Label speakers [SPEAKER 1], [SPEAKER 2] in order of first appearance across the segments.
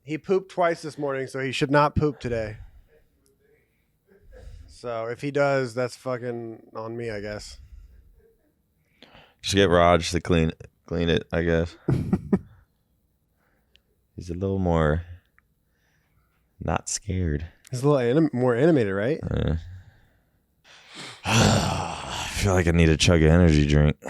[SPEAKER 1] He pooped twice this morning, so he should not poop today. So if he does, that's fucking on me, I guess.
[SPEAKER 2] Just get Raj to clean it, I guess. He's a little more not scared.
[SPEAKER 1] He's a little more animated, right?
[SPEAKER 2] I feel like I need to chug an energy drink.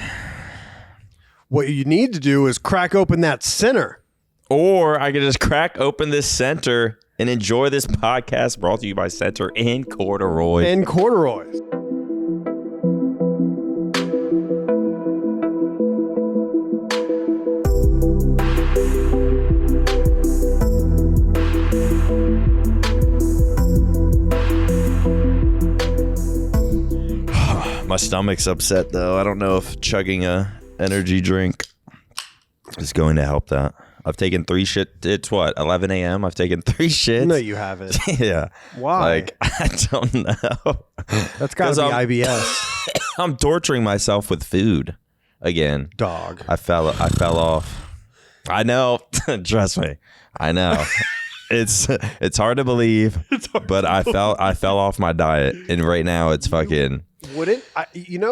[SPEAKER 1] What you need to do is crack open that center.
[SPEAKER 2] Or I could just crack open this center and enjoy this podcast brought to you by Center and CordaRoy.
[SPEAKER 1] And CordaRoy.
[SPEAKER 2] My stomach's upset, though. I don't know if chugging a energy drink is going to help that. I've taken 3 shit. It's what, 11 a.m.? I've taken 3 shits.
[SPEAKER 1] No, you haven't.
[SPEAKER 2] Yeah.
[SPEAKER 1] Why?
[SPEAKER 2] Like, I don't know.
[SPEAKER 1] That's got to be IBS.
[SPEAKER 2] I'm torturing myself with food again.
[SPEAKER 1] Dog.
[SPEAKER 2] I fell off. I know. Trust me. I know. It's hard to believe, but I fell off my diet, and right now it's fucking.
[SPEAKER 1] Wouldn't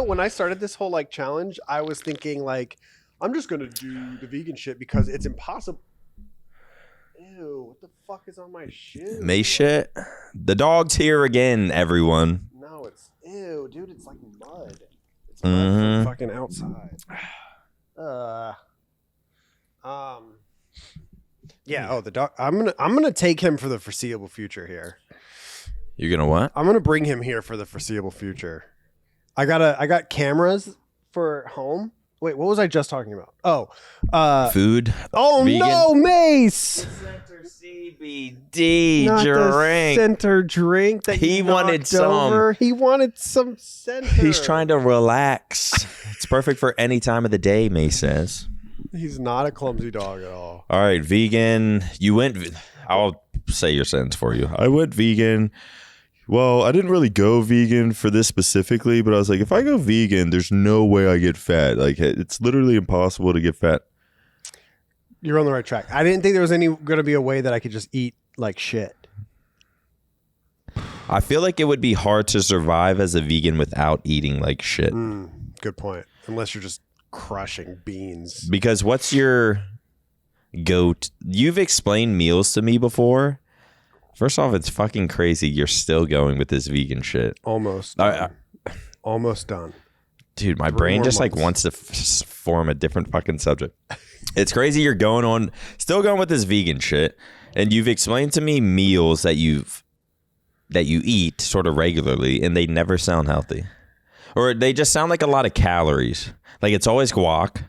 [SPEAKER 1] when I started this whole like challenge, I was thinking like I'm just gonna do the vegan shit because it's impossible. Ew, what the fuck is on my shoe?
[SPEAKER 2] May shit. The dog's here again, everyone.
[SPEAKER 1] No, it's ew, dude. It's like mud. It's mud from fucking outside. Yeah. Oh, the dog. I'm gonna take him for the foreseeable future here.
[SPEAKER 2] You're gonna what?
[SPEAKER 1] I'm gonna bring him here for the foreseeable future. I got cameras for home. Wait, what was I just talking about? Oh,
[SPEAKER 2] food.
[SPEAKER 1] Oh vegan. No, Mace.
[SPEAKER 2] Center CBD
[SPEAKER 1] Not
[SPEAKER 2] drink.
[SPEAKER 1] The center drink that
[SPEAKER 2] he wanted some.
[SPEAKER 1] Over. He wanted some center.
[SPEAKER 2] He's trying to relax. It's perfect for any time of the day, May says.
[SPEAKER 1] He's not a clumsy dog at all.
[SPEAKER 2] All right, vegan. You went. I'll say your sentence for you. I went vegan. Well, I didn't really go vegan for this specifically, but I was like, if I go vegan, there's no way I get fat. Like, it's literally impossible to get fat.
[SPEAKER 1] You're on the right track. I didn't think there was going to be a way that I could just eat like shit.
[SPEAKER 2] I feel like it would be hard to survive as a vegan without eating like shit.
[SPEAKER 1] Good point. Unless you're just crushing beans.
[SPEAKER 2] Because what's your goat? You've explained meals to me before. First off, it's fucking crazy you're still going with this vegan shit.
[SPEAKER 1] Almost. Almost done.
[SPEAKER 2] Dude, my brain just like wants to form a different fucking subject. It's crazy you're still going with this vegan shit. And you've explained to me meals that you eat sort of regularly, and they never sound healthy. Or they just sound like a lot of calories. Like it's always guac.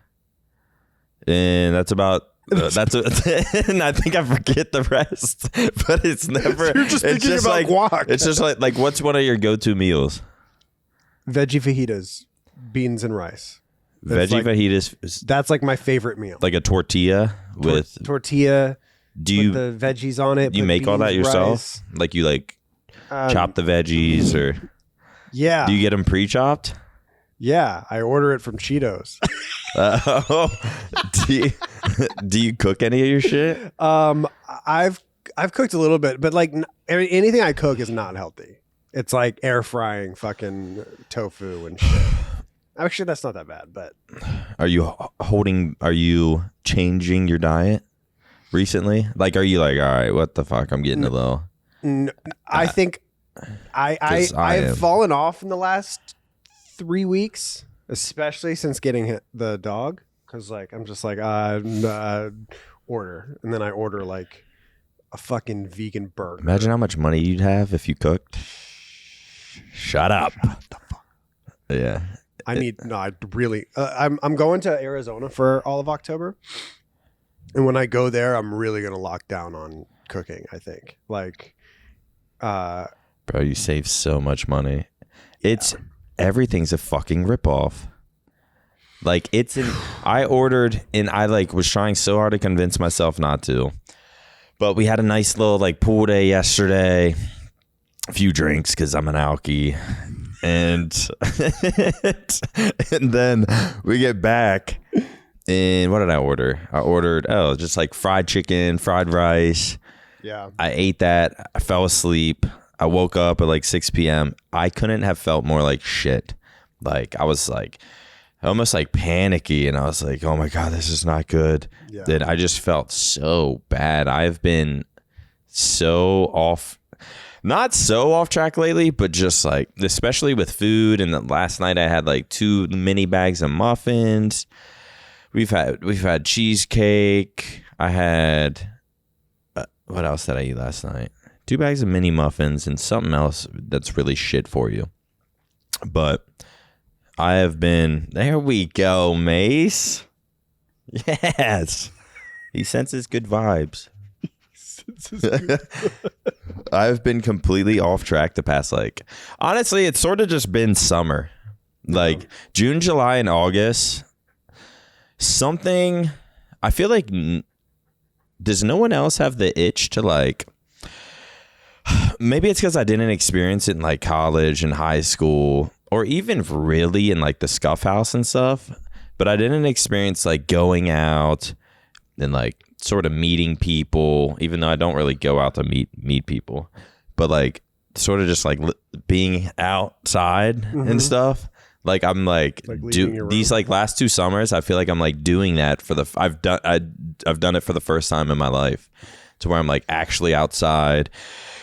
[SPEAKER 2] And that's about... and I think I forget the rest, but it's never.
[SPEAKER 1] You're just thinking about
[SPEAKER 2] like
[SPEAKER 1] guac.
[SPEAKER 2] It's just like what's one of your go-to meals?
[SPEAKER 1] Veggie fajitas, beans and rice.
[SPEAKER 2] Fajitas.
[SPEAKER 1] That's like my favorite meal.
[SPEAKER 2] Like a tortilla with
[SPEAKER 1] tortilla.
[SPEAKER 2] Do you
[SPEAKER 1] put the veggies on it?
[SPEAKER 2] Do you make all that yourself?
[SPEAKER 1] Rice.
[SPEAKER 2] Like you chop the veggies or?
[SPEAKER 1] Yeah.
[SPEAKER 2] Do you get them pre-chopped?
[SPEAKER 1] Yeah, I order it from Cheetos.
[SPEAKER 2] Do you cook any of your shit?
[SPEAKER 1] I've cooked a little bit, but like anything I cook is not healthy. It's like air frying fucking tofu and shit. Actually, that's not that bad, but
[SPEAKER 2] are you changing your diet recently? Like, are you like, all right, what the fuck? I'm getting a little.
[SPEAKER 1] No, I think I've fallen off in the last 3 weeks, especially since getting the dog. Cause like I'm just like order, and then I order like a fucking vegan burger.
[SPEAKER 2] Imagine how much money you'd have if you cooked. Shut up.
[SPEAKER 1] What the fuck?
[SPEAKER 2] Yeah.
[SPEAKER 1] I'm going to Arizona for all of October, and when I go there, I'm really gonna lock down on cooking. I think like,
[SPEAKER 2] bro, you save so much money. Everything's a fucking ripoff. Like I ordered and I was trying so hard to convince myself not to, but we had a nice little pool day yesterday, a few drinks cause I'm an alkie, and and then we get back And what did I order? I ordered just like fried chicken, fried rice.
[SPEAKER 1] Yeah.
[SPEAKER 2] I ate that. I fell asleep. I woke up at like 6 p.m. I couldn't have felt more like shit. Like I was like almost like panicky, and I was like, oh my God, this is not good.
[SPEAKER 1] Yeah.
[SPEAKER 2] That I just felt so bad. I've been so not so off track lately, but just like, especially with food. And then last night I had like 2 mini bags of muffins. We've had cheesecake. I had, what else did I eat last night? 2 bags of mini muffins and something else that's really shit for you. But I have been, there we go, Mace. Yes. He senses good vibes. I've been completely off track the past, like, honestly, it's sort of just been summer. Like June, July, and August. Something, I feel like, does no one else have the itch to like, maybe it's because I didn't experience it in like college and high school, or even really in like the scuff house and stuff, but I didn't experience like going out and like sort of meeting people, even though I don't really go out to meet people, but like sort of just like being outside and stuff. Like I'm like these like last 2 summers, I feel like I'm like doing that for I've done it for the first time in my life, to where I'm like actually outside.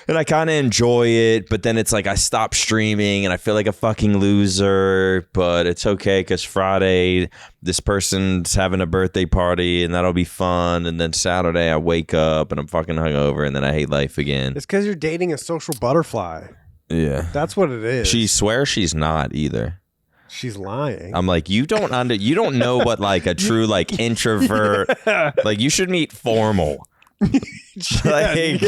[SPEAKER 2] And I kind of enjoy it, but then it's like I stop streaming and I feel like a fucking loser, but it's okay because Friday, this person's having a birthday party and that'll be fun. And then Saturday, I wake up and I'm fucking hungover and then I hate life again.
[SPEAKER 1] It's because you're dating a social butterfly.
[SPEAKER 2] Yeah.
[SPEAKER 1] That's what it is.
[SPEAKER 2] She swears she's not either.
[SPEAKER 1] She's lying.
[SPEAKER 2] I'm like, you don't know what like a true like introvert, like you should meet formal. Like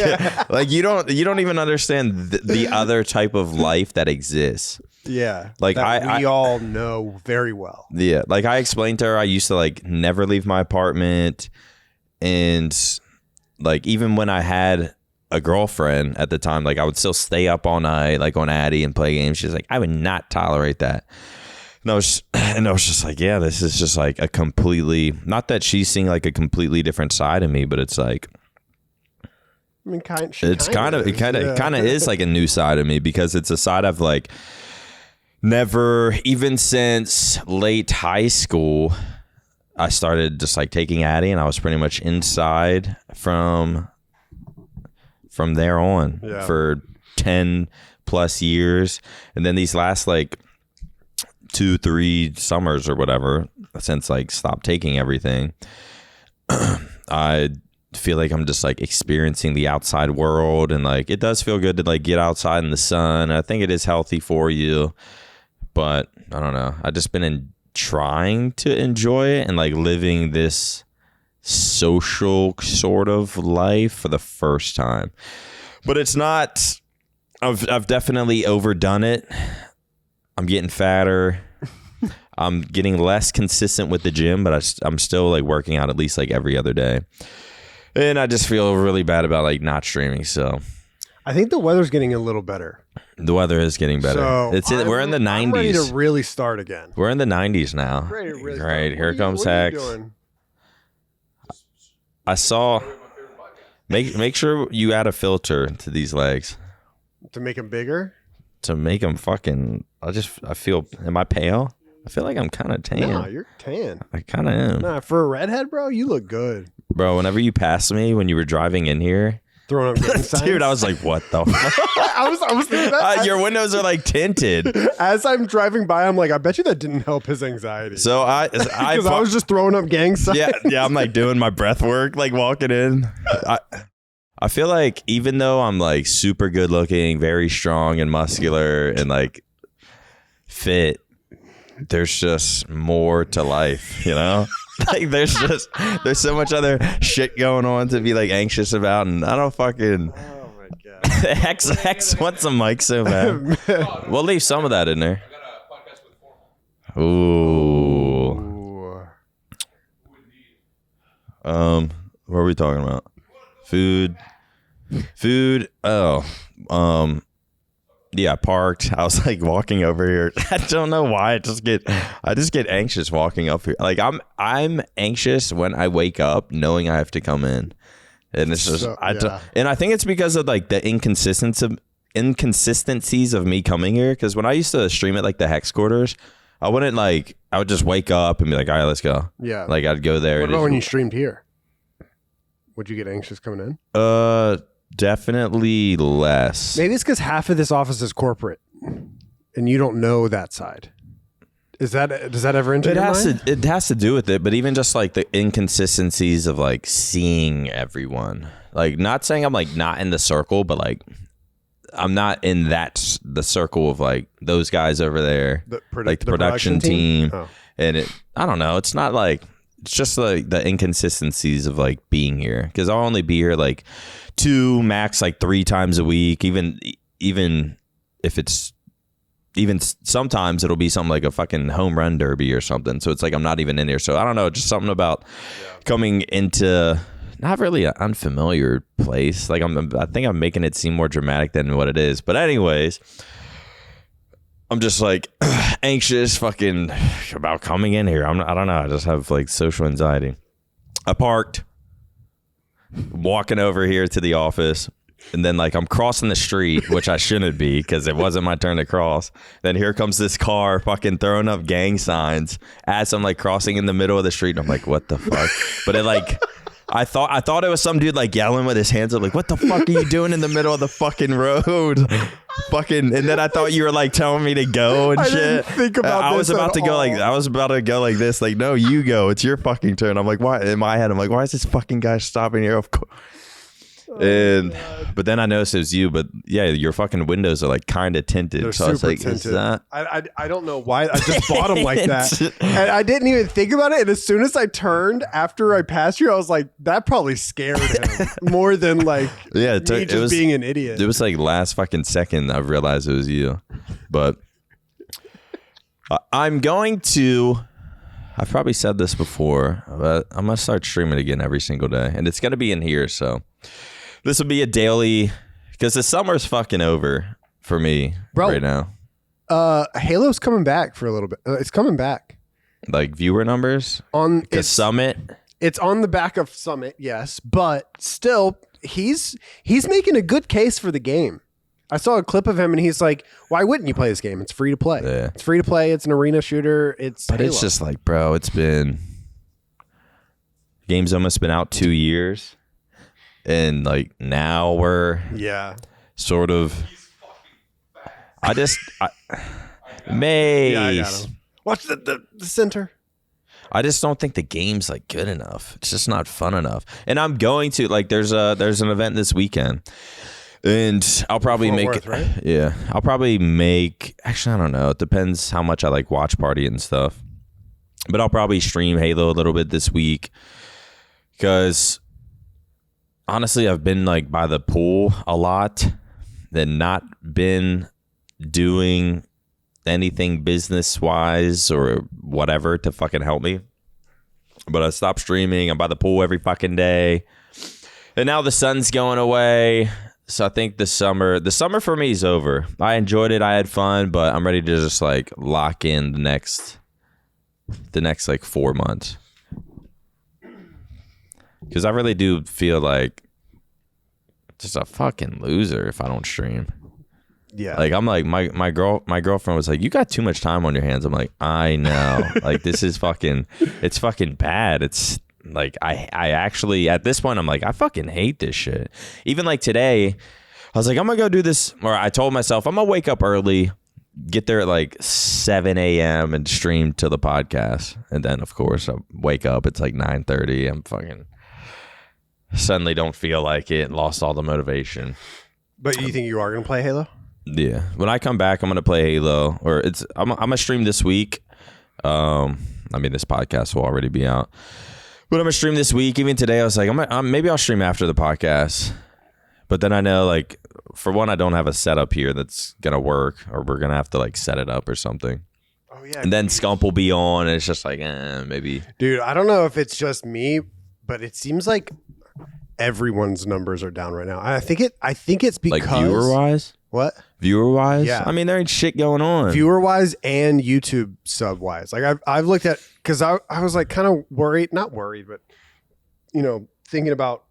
[SPEAKER 2] you don't even understand the other type of life that exists.
[SPEAKER 1] Yeah,
[SPEAKER 2] like
[SPEAKER 1] we all know very well.
[SPEAKER 2] Yeah, like I explained to her, I used to like never leave my apartment, and like even when I had a girlfriend at the time, like I would still stay up all night, like on Addy and play games. She's like, I would not tolerate that. And I was just like, yeah, this is just like a completely, not that she's seeing like a completely different side of me, but it's like,
[SPEAKER 1] I mean,
[SPEAKER 2] it kind of is like a new side of me, because it's a side I've like never, even since late high school, I started just like taking Addy, and I was pretty much inside from there on for 10 plus years. And then these last like 2-3 summers or whatever, since like stopped taking everything, I feel like I'm just like experiencing the outside world, and like it does feel good to like get outside in the sun. I think it is healthy for you, but I don't know, I've just been trying to enjoy it and like living this social sort of life for the first time. But it's not, I've definitely overdone it. I'm getting fatter. I'm getting less consistent with the gym, but I'm still like working out at least like every other day. And I just feel really bad about like not streaming. So
[SPEAKER 1] I think the weather's getting a little better.
[SPEAKER 2] The weather is getting better. So we're in the 90s.
[SPEAKER 1] I'm ready to really start again.
[SPEAKER 2] We're in the 90s now. Right. Here comes Hex. I saw. Make sure you add a filter to these legs.
[SPEAKER 1] To make them bigger?
[SPEAKER 2] To make them fucking. I feel. Am I pale? I feel like I'm kind of tan.
[SPEAKER 1] Nah, you're tan.
[SPEAKER 2] I kind of am.
[SPEAKER 1] Nah, for a redhead, bro, you look good.
[SPEAKER 2] Bro, whenever you passed me when you were driving in here,
[SPEAKER 1] throwing up gang signs.
[SPEAKER 2] Dude, I was like, what the fuck?
[SPEAKER 1] I was thinking that.
[SPEAKER 2] Your windows are like tinted.
[SPEAKER 1] As I'm driving by, I'm like, I bet you that didn't help his anxiety.
[SPEAKER 2] So I
[SPEAKER 1] was just throwing up gang signs.
[SPEAKER 2] Yeah, I'm like doing my breath work, like walking in. I feel like even though I'm like super good looking, very strong and muscular and like fit, there's just more to life, you know? Like there's so much other shit going on to be like anxious about, and I don't fucking.
[SPEAKER 1] Oh my god.
[SPEAKER 2] Hex wants some mic so bad. We'll leave some of that in there.
[SPEAKER 3] I got a podcast with Formal.
[SPEAKER 2] Ooh. What are we talking about? Food. Oh. Yeah, I parked. I was like walking over here. I don't know why. I just get anxious walking up here. Like I'm anxious when I wake up knowing I have to come in. And it's just and I think it's because of like the inconsistencies of me coming here. Because when I used to stream at like the Hex quarters, I would just wake up and be like, all right, let's go.
[SPEAKER 1] Yeah.
[SPEAKER 2] Like I'd go there.
[SPEAKER 1] What about when you streamed here? Would you get anxious coming in?
[SPEAKER 2] Definitely less.
[SPEAKER 1] Maybe it's because half of this office is corporate, and you don't know that side. Does that ever enter your mind?
[SPEAKER 2] It has to do with it, but even just like the inconsistencies of like seeing everyone. Like not saying I'm like not in the circle, but like I'm not in the circle of like those guys over there, like the production team. Oh. And I don't know. It's not like. It's just like the inconsistencies of like being here, because I'll only be here like 2 max like 3 times a week. Even if it's sometimes it'll be something like a fucking home run derby or something. So it's like I'm not even in here. So I don't know, just something about coming into not really an unfamiliar place. Like I think I'm making it seem more dramatic than what it is. But anyways. I'm just like anxious fucking about coming in here. I don't know. I just have like social anxiety. I parked, walking over here to the office, and then like I'm crossing the street, which I shouldn't be because it wasn't my turn to cross. Then here comes this car fucking throwing up gang signs as I'm like crossing in the middle of the street. And I'm like, what the fuck? But it like... I thought it was some dude like yelling with his hands up like, what the fuck are you doing in the middle of the fucking road? Fucking, and then I thought you were like telling me to go and shit.
[SPEAKER 1] Didn't think about
[SPEAKER 2] I was about to go like this, like, no, you go. It's your fucking turn. I'm like, why? In my head, I'm like, why is this fucking guy stopping here? Of course. But then I noticed it was you. But yeah, your fucking windows are like kind of tinted.
[SPEAKER 1] They're
[SPEAKER 2] so I was like,
[SPEAKER 1] tinted.
[SPEAKER 2] is that?
[SPEAKER 1] I don't know why. I just bought them like that, and I didn't even think about it. And as soon as I turned after I passed you, I was like, that probably scared him more than like it was being an idiot.
[SPEAKER 2] It was like last fucking second I realized it was you. But I'm going to. I've probably said this before, but I'm gonna start streaming again every single day, and it's gonna be in here. So. This will be a daily, because the summer's fucking over for me right now.
[SPEAKER 1] Halo's coming back for a little bit. It's coming back.
[SPEAKER 2] Like viewer numbers?
[SPEAKER 1] On
[SPEAKER 2] Summit?
[SPEAKER 1] It's on the back of Summit, yes. But still, he's making a good case for the game. I saw a clip of him and he's like, why wouldn't you play this game? It's free to play.
[SPEAKER 2] Yeah.
[SPEAKER 1] It's free to play. It's an arena shooter. But
[SPEAKER 2] Halo. It's just like, bro, it's been... Game's almost been out 2 years. And like now we're sort of. I got him.
[SPEAKER 1] Watch the center.
[SPEAKER 2] I just don't think the game's like good enough. It's just not fun enough. And I'm going to like there's an event this weekend, and I'll probably
[SPEAKER 1] right?
[SPEAKER 2] Yeah, I'll probably make. Actually, I don't know. It depends how much I like watch party and stuff. But I'll probably stream Halo a little bit this week because. Honestly, I've been like by the pool a lot and not been doing anything business wise or whatever to fucking help me. But I stopped streaming. I'm by the pool every fucking day. And now the sun's going away. So I think the summer for me is over. I enjoyed it. I had fun, but I'm ready to just like lock in the next like 4 months. Because I really do feel like just a fucking loser if I don't stream.
[SPEAKER 1] Yeah.
[SPEAKER 2] Like I'm like my girlfriend was like, you got too much time on your hands. I'm like, I know. Like this is fucking it's fucking bad. It's like I actually at this point I'm like, I fucking hate this shit. Even like today, I was like, I'm gonna go do this, or I told myself I'm gonna wake up early, get there at like 7 a.m. and stream to the podcast. And then of course I wake up, it's like 9:30. I'm fucking suddenly don't feel like it and lost all the motivation.
[SPEAKER 1] But you think you are going to play Halo?
[SPEAKER 2] Yeah. When I come back, I'm going to play Halo, or I'm going to stream this week. I mean, this podcast will already be out, but I'm going to stream this week. Even today, I was like, maybe I'll stream after the podcast. But then I know, like, for one, I don't have a setup here that's going to work, or we're going to have to like set it up or something. Oh yeah. And then Scump will be on, and it's just like, maybe.
[SPEAKER 1] Dude, I don't know if it's just me, but it seems like everyone's numbers are down right now. I think it's because
[SPEAKER 2] like viewer wise.
[SPEAKER 1] What?
[SPEAKER 2] Viewer-wise?
[SPEAKER 1] Yeah.
[SPEAKER 2] I mean, there ain't shit going on.
[SPEAKER 1] Viewer-wise and YouTube sub-wise. Like, I've looked at... Because I was, like, kind of worried. Not worried, but, you know, thinking about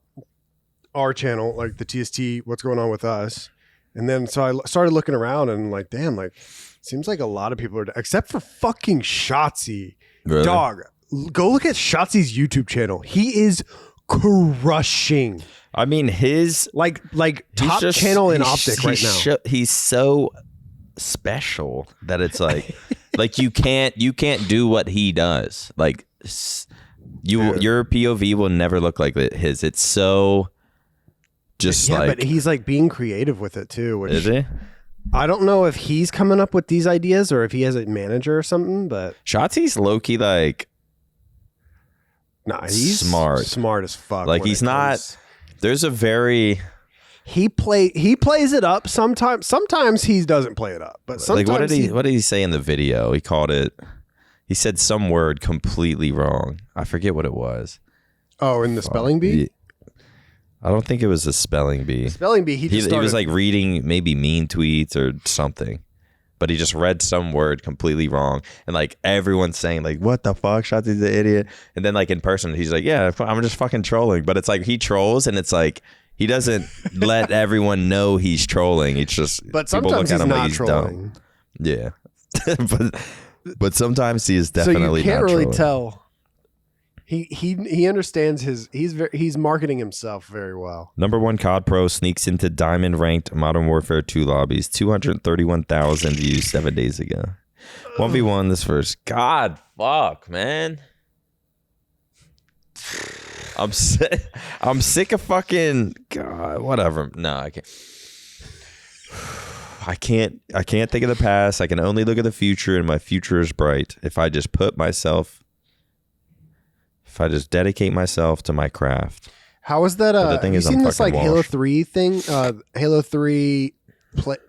[SPEAKER 1] our channel, like the TST, what's going on with us. And then so I started looking around and like, damn, like, seems like a lot of people are... Except for fucking Shotzzy.
[SPEAKER 2] Really?
[SPEAKER 1] Dog, go look at Shotzi's YouTube channel. He is crushing.
[SPEAKER 2] I mean, his
[SPEAKER 1] like top channel in OpTic right now.
[SPEAKER 2] He's so special that it's like, like you can't do what he does. Like your POV will never look like his. It's so just
[SPEAKER 1] but he's like being creative with it too. Which
[SPEAKER 2] is he?
[SPEAKER 1] I don't know if he's coming up with these ideas or if he has a manager or something. But
[SPEAKER 2] Shotzi's low key like,
[SPEAKER 1] nah, he's smart as fuck.
[SPEAKER 2] Like he's not. There's a very
[SPEAKER 1] he plays it up sometimes. Sometimes he doesn't play it up, but sometimes
[SPEAKER 2] like what did he say in the video? He said some word completely wrong. I forget what it was.
[SPEAKER 1] Oh, in the spelling bee?
[SPEAKER 2] I don't think it was a spelling bee.
[SPEAKER 1] Spelling bee. He
[SPEAKER 2] was like reading maybe mean tweets or something, but he just read some word completely wrong, and like everyone's saying like, "What the fuck, Shotzi's the idiot." And then like in person, he's like, "Yeah, I'm just fucking trolling." But it's like he trolls, and it's like he doesn't let everyone know he's trolling. It's just
[SPEAKER 1] but sometimes he's not trolling.
[SPEAKER 2] Dumb. Yeah, but sometimes he is definitely.
[SPEAKER 1] So you can't
[SPEAKER 2] not
[SPEAKER 1] really
[SPEAKER 2] trolling.
[SPEAKER 1] tell. He understands he's marketing himself very well.
[SPEAKER 2] Number 1 COD Pro sneaks into Diamond ranked Modern Warfare 2 lobbies. 231,000 views 7 days ago. 1v1 this first. God, fuck, man. I'm sick of fucking God. Whatever. No, I can't. I can't think of the past. I can only look at the future, and my future is bright. If I just dedicate myself to my craft.
[SPEAKER 1] How is that?
[SPEAKER 2] The thing
[SPEAKER 1] have
[SPEAKER 2] is,
[SPEAKER 1] you seen this like
[SPEAKER 2] washed.
[SPEAKER 1] Halo 3 thing? Halo 3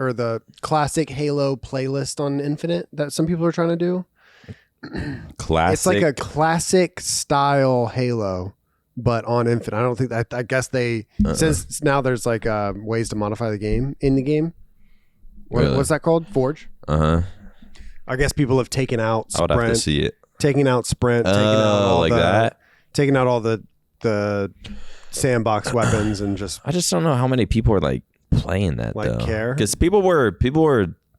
[SPEAKER 1] or the classic Halo playlist on Infinite that some people are trying to do?
[SPEAKER 2] Classic.
[SPEAKER 1] It's like a classic style Halo, but on Infinite. I don't think that. I guess they since now there's like ways to modify the game in the game. What's that called? Forge.
[SPEAKER 2] I
[SPEAKER 1] guess people have taken out
[SPEAKER 2] I would have to see it.
[SPEAKER 1] Taking out Sprint, taking out all the sandbox weapons, and just
[SPEAKER 2] I just don't know how many people are like playing that
[SPEAKER 1] like
[SPEAKER 2] though.
[SPEAKER 1] care,
[SPEAKER 2] because people were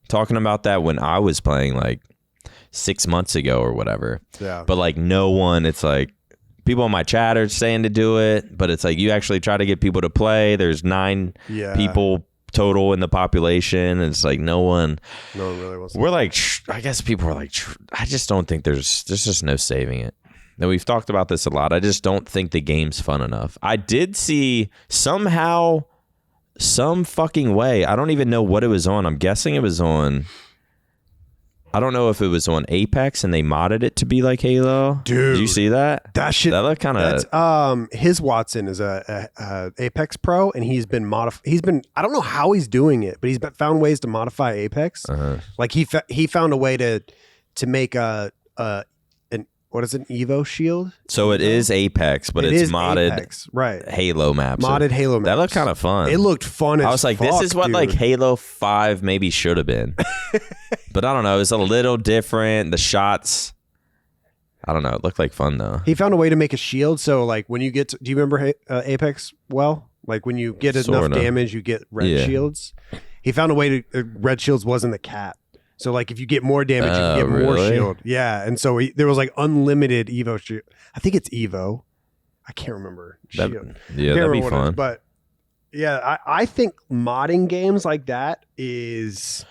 [SPEAKER 2] talking about that when I was playing like 6 months ago or whatever.
[SPEAKER 1] Yeah,
[SPEAKER 2] but like no one. It's like people in my chat are saying to do it, but it's like you actually try to get people to play. There's 9 people total in the population, and it's like no one
[SPEAKER 1] really wants to.
[SPEAKER 2] We're like, I guess people are like, I just don't think there's just no saving it. And we've talked about this a lot. I just don't think the game's fun enough. I did see somehow, some fucking way, I don't even know what it was on. I'm guessing it was on, I don't know if it was on Apex and they modded it to be like Halo.
[SPEAKER 1] Dude,
[SPEAKER 2] did you see that?
[SPEAKER 1] That shit.
[SPEAKER 2] That looked kind of.
[SPEAKER 1] His Watson is a Apex pro, and he's been I don't know how he's doing it, but he's found ways to modify Apex. Like he found a way to make what is it, Evo shield?
[SPEAKER 2] So it is Apex, but it's modded
[SPEAKER 1] Apex, right?
[SPEAKER 2] Halo maps.
[SPEAKER 1] Modded Halo maps.
[SPEAKER 2] That looked kind of fun.
[SPEAKER 1] It looked fun.
[SPEAKER 2] I was like, this is what like Halo 5 maybe should have been. But I don't know. It was a little different. The shots, I don't know. It looked like fun though.
[SPEAKER 1] He found a way to make a shield. So like when you get, do you remember Apex? Well, like when you get enough damage, you get red shields. He found a way to red shields wasn't the cap. So like if you get more damage, you can get more shield. Yeah, and so there was like unlimited Evo shield. I think it's Evo. I can't remember.
[SPEAKER 2] That'd be fun.
[SPEAKER 1] But yeah, I think modding games like that is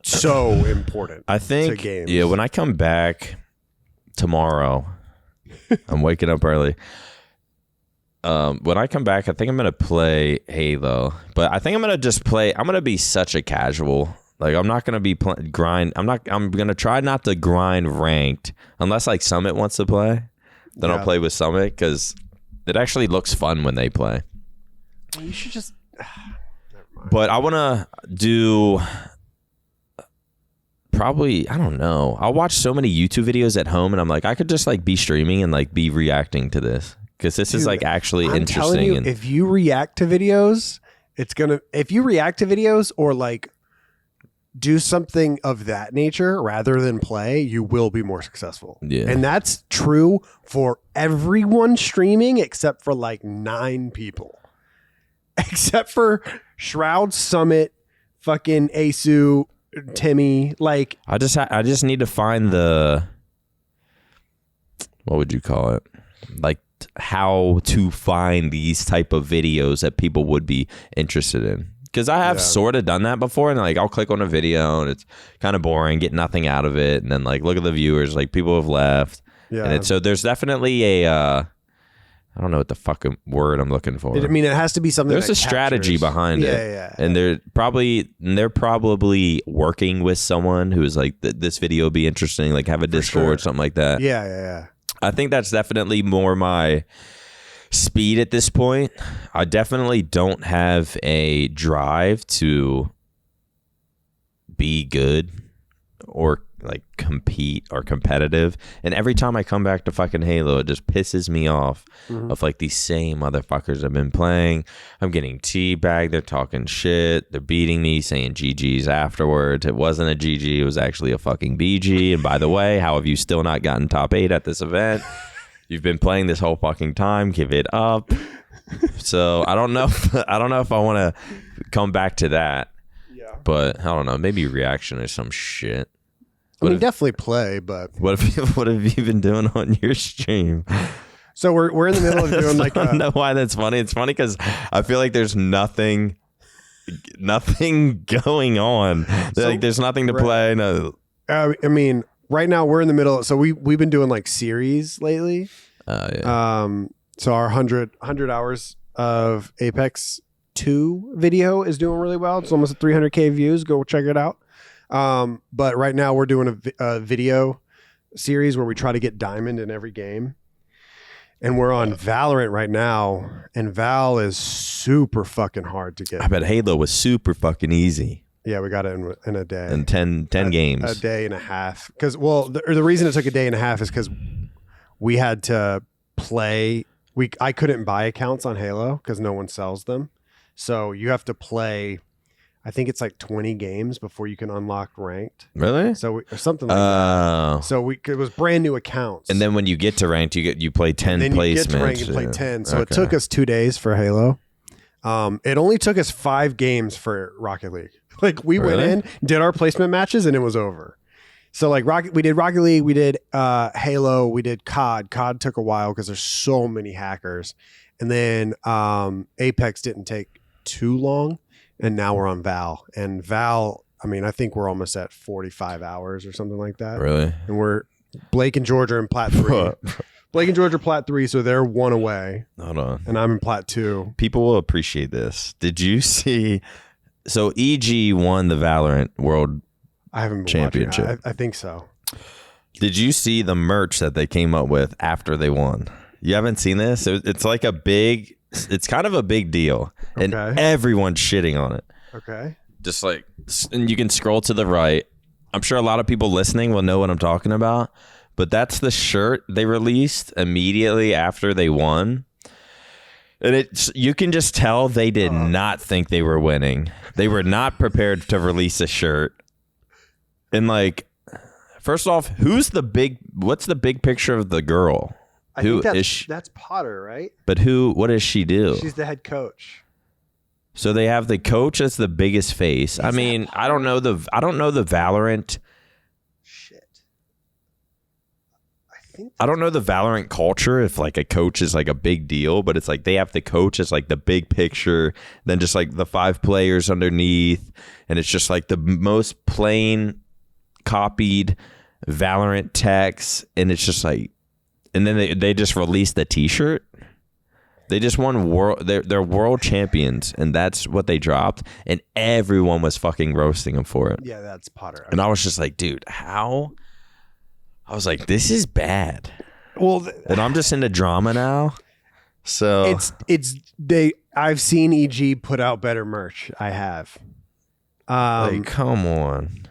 [SPEAKER 1] so important.
[SPEAKER 2] I think.
[SPEAKER 1] To games.
[SPEAKER 2] Yeah, when I come back tomorrow, I'm waking up early. When I come back, I think I'm gonna play Halo, but I think I'm gonna just play. I'm gonna be such a casual. Like I'm not gonna be grind. I'm gonna try not to grind ranked unless like Summit wants to play. Then I'll play with Summit because it actually looks fun when they play.
[SPEAKER 1] You should just.
[SPEAKER 2] But I wanna do. Probably, I don't know. I'll watch so many YouTube videos at home, and I'm like, I could just like be streaming and like be reacting to this because this is like actually interesting.
[SPEAKER 1] Telling you, if you react to videos if you react to videos or like do something of that nature rather than play, you will be more successful.
[SPEAKER 2] Yeah.
[SPEAKER 1] And that's true for everyone streaming except for like 9 people. Except for Shroud, Summit, fucking Asu, Timmy. Like
[SPEAKER 2] I just need to find what would you call it? Like how to find these type of videos that people would be interested in. Because I have sort of done that before, and like I'll click on a video and it's kind of boring, get nothing out of it, and then like look at the viewers, like people have left. Yeah. And so there's definitely I don't know what the fucking word I'm looking for.
[SPEAKER 1] I mean, it has to be something.
[SPEAKER 2] There's a strategy behind it.
[SPEAKER 1] Yeah.
[SPEAKER 2] And they're probably working with someone who's like, this video will be interesting, like have a Discord, something like that.
[SPEAKER 1] Yeah.
[SPEAKER 2] I think that's definitely more my speed at this point. I definitely don't have a drive to be good or like compete or competitive, and every time I come back to fucking Halo, it just pisses me off of like these same motherfuckers I've been playing. I'm getting teabagged, they're talking shit, they're beating me, saying GG's afterwards. It wasn't a GG, it was actually a fucking BG. And by the way, how have you still not gotten top 8 at this event? You've been playing this whole fucking time, give it up. So I don't know if I want to come back to that. Yeah. But I don't know, maybe reaction or some shit.
[SPEAKER 1] I mean, definitely play, but
[SPEAKER 2] what have you been doing on your stream?
[SPEAKER 1] So we're in the middle of doing like.
[SPEAKER 2] I don't know why that's funny. It's funny because I feel like there's nothing going on. Like there's nothing to play. No.
[SPEAKER 1] I mean, right now we're in the middle. So we've been doing like series lately.
[SPEAKER 2] Yeah.
[SPEAKER 1] So our 100 hours of Apex 2 video is doing really well. It's almost at 300K views. Go check it out. But right now we're doing a video series where we try to get diamond in every game, and we're on Valorant right now, and Val is super fucking hard to get.
[SPEAKER 2] I bet Halo was super fucking easy.
[SPEAKER 1] Yeah, we got it in a day.
[SPEAKER 2] In 10 games.
[SPEAKER 1] A day and a half. Because, well, the reason it took a day and a half is because we had to play. I couldn't buy accounts on Halo because no one sells them. So you have to play, I think it's like 20 games before you can unlock ranked.
[SPEAKER 2] Really?
[SPEAKER 1] So or something like that. So it was brand new accounts.
[SPEAKER 2] And then when you get to ranked, you play 10 placements. Then you get to ranked
[SPEAKER 1] and play 10. So it took us 2 days for Halo. It only took us 5 games for Rocket League. Like we went in, did our placement matches, and it was over. So like we did Rocket League, we did Halo, we did COD. COD took a while because there's so many hackers. And then Apex didn't take too long. And now we're on Val. And Val, I mean, I think we're almost at 45 hours or something like that.
[SPEAKER 2] Really?
[SPEAKER 1] And we're Blake and George are in Plat 3. Blake and George are Plat 3, so they're 1 away.
[SPEAKER 2] Hold on.
[SPEAKER 1] And I'm in Plat 2.
[SPEAKER 2] People will appreciate this. Did you see? So EG won the Valorant World Championship.
[SPEAKER 1] I think so.
[SPEAKER 2] Did you see the merch that they came up with after they won? You haven't seen this? It's like it's kind of a big deal. And everyone's shitting on it.
[SPEAKER 1] Okay.
[SPEAKER 2] Just like, and you can scroll to the right. I'm sure a lot of people listening will know what I'm talking about. But that's the shirt they released immediately after they won. And you can just tell they did not think they were winning. They were not prepared to release a shirt. And like, first off, what's the big picture of the girl?
[SPEAKER 1] I think that's Potter, right?
[SPEAKER 2] But what does she do?
[SPEAKER 1] She's the head coach.
[SPEAKER 2] So they have the coach as the biggest face. I mean, I don't know the Valorant. I don't know the Valorant culture if like a coach is like a big deal, but it's like they have the coach as like the big picture, then just like the 5 players underneath, and it's just like the most plain copied Valorant text, and it's just like, and then they just released the t-shirt. They just won they're world champions, and that's what they dropped, and everyone was fucking roasting them for it.
[SPEAKER 1] Yeah, that's Potter.
[SPEAKER 2] And I was just like, dude, how? I was like, this is bad.
[SPEAKER 1] Well,
[SPEAKER 2] and I'm just into drama now. So
[SPEAKER 1] I've seen EG put out better merch. I have.
[SPEAKER 2] Like, come on.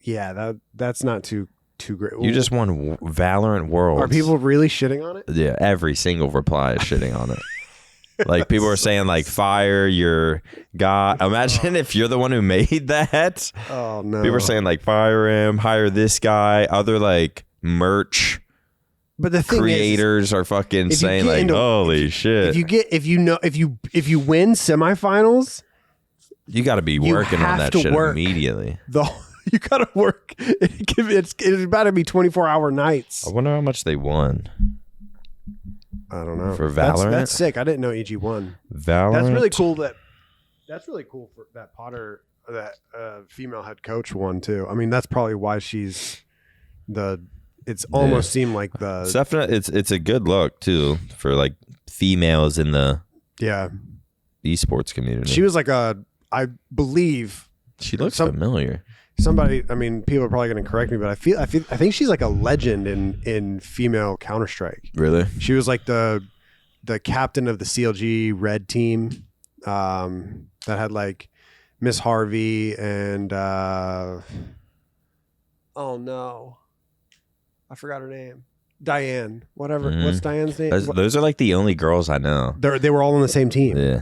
[SPEAKER 1] Yeah, that's not too great.
[SPEAKER 2] You just won Valorant Worlds.
[SPEAKER 1] Are people really shitting on it?
[SPEAKER 2] Yeah, every single reply is shitting on it. Like people are saying like fire your guy. Imagine if you're the one who made that.
[SPEAKER 1] Oh no.
[SPEAKER 2] People are saying like fire him, hire this guy. Other like merch
[SPEAKER 1] but the thing
[SPEAKER 2] creators are fucking saying like holy shit.
[SPEAKER 1] If you win semifinals,
[SPEAKER 2] you got to be working on that shit immediately.
[SPEAKER 1] You got to work. It's about to be 24-hour nights.
[SPEAKER 2] I wonder how much they won.
[SPEAKER 1] I don't know.
[SPEAKER 2] For Valorant?
[SPEAKER 1] That's sick. I didn't know EG won.
[SPEAKER 2] Valorant?
[SPEAKER 1] That's really cool that's really cool for that Potter, that female head coach won too. I mean, that's probably why she's it's almost seemed like
[SPEAKER 2] it's definitely, it's a good look too for like females in the esports community.
[SPEAKER 1] She was like I believe
[SPEAKER 2] she looks familiar.
[SPEAKER 1] Somebody, I mean, people are probably going to correct me, but I think she's like a legend in female Counter-Strike.
[SPEAKER 2] Really?
[SPEAKER 1] She was like the captain of the CLG Red team that had like Miss Harvey and oh no, I forgot her name. Diane, whatever. What's Diane's name?
[SPEAKER 2] Those are like the only girls I know.
[SPEAKER 1] They were all on the same team.
[SPEAKER 2] Yeah.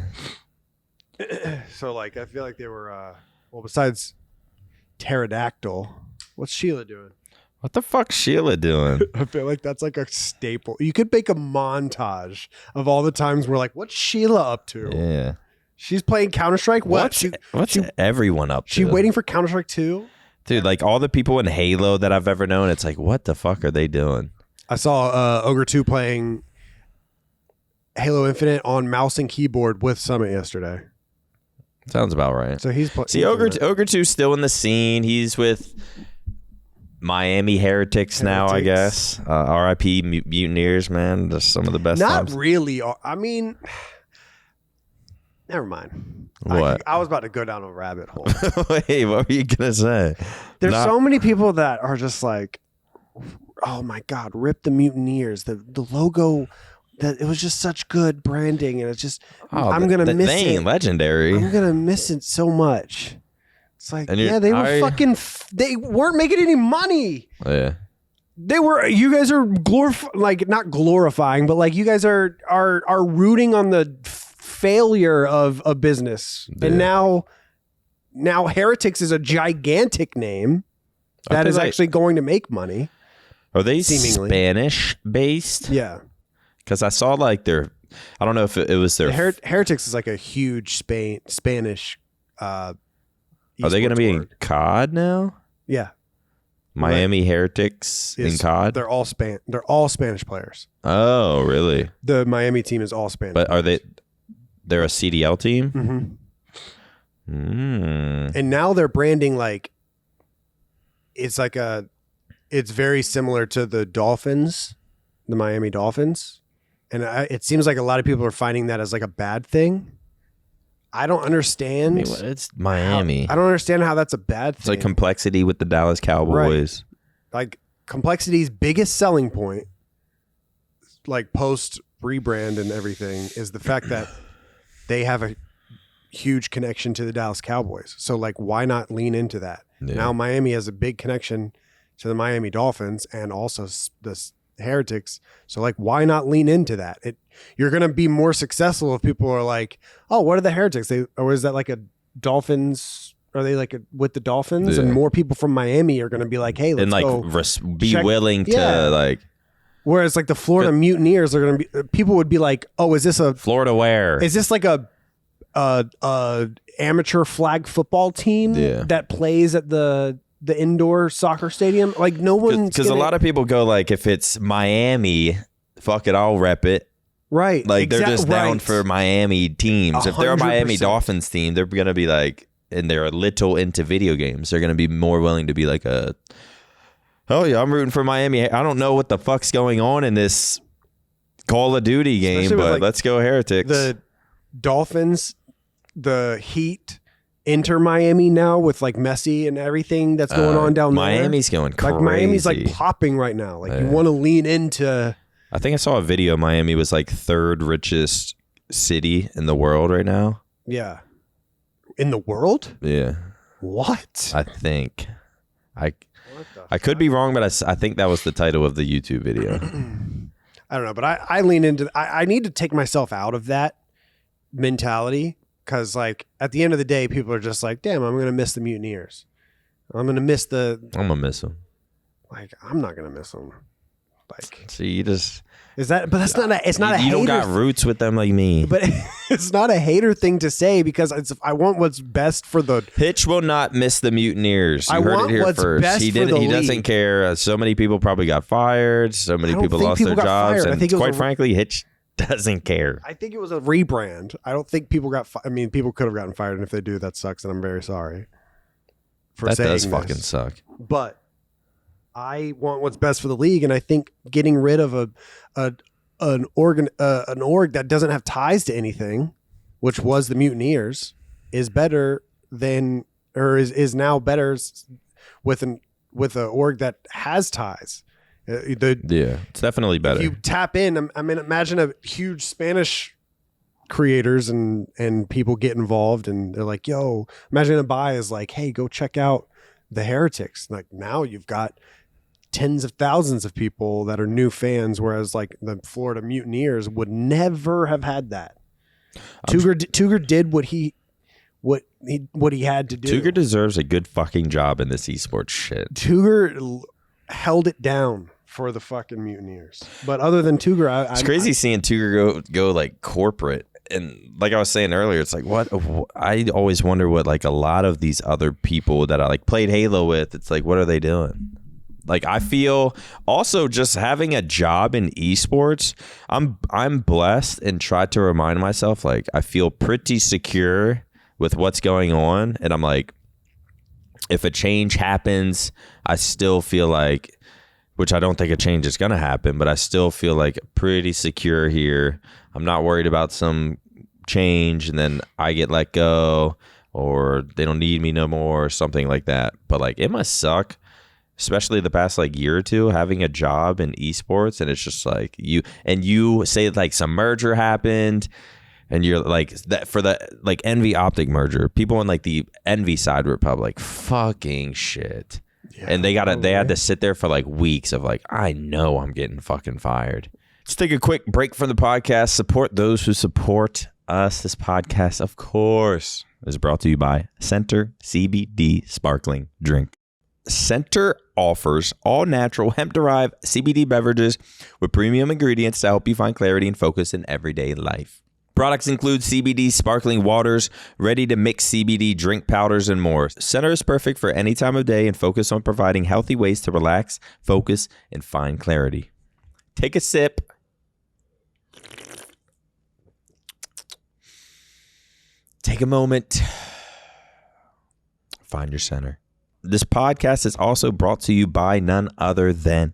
[SPEAKER 1] So like, I feel like they were besides Pterodactyl, what's Sheila doing?
[SPEAKER 2] What the fuck's Sheila doing?
[SPEAKER 1] I feel like that's like a staple. You could make a montage of all the times we're like, what's Sheila up to?
[SPEAKER 2] Yeah.
[SPEAKER 1] She's playing Counter-Strike. What's
[SPEAKER 2] everyone up to?
[SPEAKER 1] She waiting for Counter-Strike 2?
[SPEAKER 2] Dude, like all the people in Halo that I've ever known, it's like, what the fuck are they doing?
[SPEAKER 1] I saw Ogre 2 playing Halo Infinite on mouse and keyboard with Summit yesterday.
[SPEAKER 2] Sounds about right.
[SPEAKER 1] So he's
[SPEAKER 2] see Ogre 2's still in the scene. He's with Miami Heretics now, I guess. R.I.P. Mutineers, man. That's some of the best.
[SPEAKER 1] Not
[SPEAKER 2] times.
[SPEAKER 1] Really. I mean, never mind.
[SPEAKER 2] What?
[SPEAKER 1] I was about to go down a rabbit hole.
[SPEAKER 2] Wait, what were you gonna say?
[SPEAKER 1] There's so many people that are just like, oh my god, rip the Mutineers. The logo. That it was just such good branding, and it's just I'm gonna miss it.
[SPEAKER 2] They ain't legendary.
[SPEAKER 1] I'm gonna miss it so much. It's like they were they weren't making any money.
[SPEAKER 2] Yeah,
[SPEAKER 1] they were. You guys are not glorifying, but like you guys are rooting on the failure of a business, and now Heretics is a gigantic name that is actually going to make money.
[SPEAKER 2] Are they
[SPEAKER 1] seemingly
[SPEAKER 2] Spanish based?
[SPEAKER 1] Yeah.
[SPEAKER 2] Because I saw like I don't know if it was their...
[SPEAKER 1] Heretics is like a huge Spanish
[SPEAKER 2] are they going to be in COD now?
[SPEAKER 1] Yeah.
[SPEAKER 2] Miami Heretics in COD?
[SPEAKER 1] They're all Spanish players.
[SPEAKER 2] Oh, really?
[SPEAKER 1] The Miami team is all Spanish.
[SPEAKER 2] But they're a CDL team?
[SPEAKER 1] Mm-hmm. And now they're branding like... It's very similar to the Dolphins, the Miami Dolphins. And it seems like a lot of people are finding that as like a bad thing. I don't understand.
[SPEAKER 2] I mean, it's Miami.
[SPEAKER 1] I don't understand how that's a bad thing.
[SPEAKER 2] It's like complexity with the Dallas Cowboys.
[SPEAKER 1] Right. Like complexity's biggest selling point, like post rebrand and everything, is the fact that they have a huge connection to the Dallas Cowboys. So like, why not lean into that? Yeah. Now Miami has a big connection to the Miami Dolphins and also the Heretics. So like, why not lean into that? You're going to be more successful if people are like, oh, what are the Heretics? Or is that like a Dolphins? Are they like with the Dolphins? Yeah. And more people from Miami are going to be like, hey, let's go
[SPEAKER 2] be willing to like.
[SPEAKER 1] Whereas like the Florida Mutineers are going to be, people would be like, oh, is this a
[SPEAKER 2] Florida where?
[SPEAKER 1] Is this like a amateur flag football team that plays at the indoor soccer stadium? Like no one,
[SPEAKER 2] because a lot of people go like, if it's Miami, fuck it, I'll rep it.
[SPEAKER 1] Right.
[SPEAKER 2] Like they're just down for Miami teams. 100%. If they're a Miami Dolphins team, they're going to be like, and they're a little into video games, they're going to be more willing to be like oh yeah, I'm rooting for Miami. I don't know what the fuck's going on in this Call of Duty game, but let's go Heretics.
[SPEAKER 1] The Dolphins, the Heat, enter Miami now with like Messi and everything that's going on down there.
[SPEAKER 2] Miami's going crazy.
[SPEAKER 1] Like Miami's like popping right now. Like you want to lean into.
[SPEAKER 2] I think I saw a video. Miami was like third richest city in the world right now.
[SPEAKER 1] Yeah. In the world?
[SPEAKER 2] Yeah.
[SPEAKER 1] What?
[SPEAKER 2] I think. I could be wrong, but I think that was the title of the YouTube video.
[SPEAKER 1] I don't know, but I lean into. I need to take myself out of that mentality. Because, like, at the end of the day, people are just like, damn, I'm going to miss the Mutineers. I'm going to miss
[SPEAKER 2] I'm going to miss them.
[SPEAKER 1] Like, I'm not going to miss them. Like,
[SPEAKER 2] see, you just...
[SPEAKER 1] Is that... But that's not a... It's not a hater...
[SPEAKER 2] You don't got roots with them like me.
[SPEAKER 1] But it's not a hater thing to say because I want what's best for the...
[SPEAKER 2] Hitch will not miss the Mutineers. You heard it here first. He doesn't care. So many people probably got fired. So many people lost their jobs. And quite frankly, Hitch... doesn't care.
[SPEAKER 1] I think it was a rebrand. I don't think people got. I mean, people could have gotten fired, and if they do, that sucks. And I'm very sorry for saying
[SPEAKER 2] that does fucking suck.
[SPEAKER 1] But I want what's best for the league, and I think getting rid of an org that doesn't have ties to anything, which was the Mutineers, is better than, or is now better with an org that has ties.
[SPEAKER 2] It's definitely better.
[SPEAKER 1] If you tap in, I mean, imagine a huge Spanish creators and people get involved and they're like, yo, imagine a buy is like, hey, go check out the Heretics. Like now you've got tens of thousands of people that are new fans, whereas like the Florida Mutineers would never have had that. Tuger did what he had to do.
[SPEAKER 2] Tuger deserves a good fucking job in this esports shit.
[SPEAKER 1] Tuger held it down for the fucking Mutineers. But other than Tuger,
[SPEAKER 2] it's crazy seeing Tuger go like corporate. And like I was saying earlier, it's like what I always wonder what like a lot of these other people that I like played Halo with, it's like, what are they doing? Like I feel also just having a job in esports, I'm blessed and try to remind myself like I feel pretty secure with what's going on. And I'm like, if a change happens, I still feel like, which I don't think a change is going to happen, but I still feel like pretty secure here. I'm not worried about some change and then I get let go or they don't need me no more or something like that. But like it must suck, especially the past like year or two, having a job in esports. And it's just like you say like some merger happened and you're like that for the like Envy OpTic merger, people on like the Envy side were probably like fucking shit. Yeah, and they had to sit there for like weeks of like, I know I'm getting fucking fired. Let's take a quick break from the podcast. Support those who support us. This podcast, of course, is brought to you by Center CBD Sparkling Drink. Center offers all natural hemp-derived CBD beverages with premium ingredients to help you find clarity and focus in everyday life. Products include CBD sparkling waters, ready-to-mix CBD drink powders, and more. Center is perfect for any time of day and focus on providing healthy ways to relax, focus, and find clarity. Take a sip. Take a moment. Find your center. This podcast is also brought to you by none other than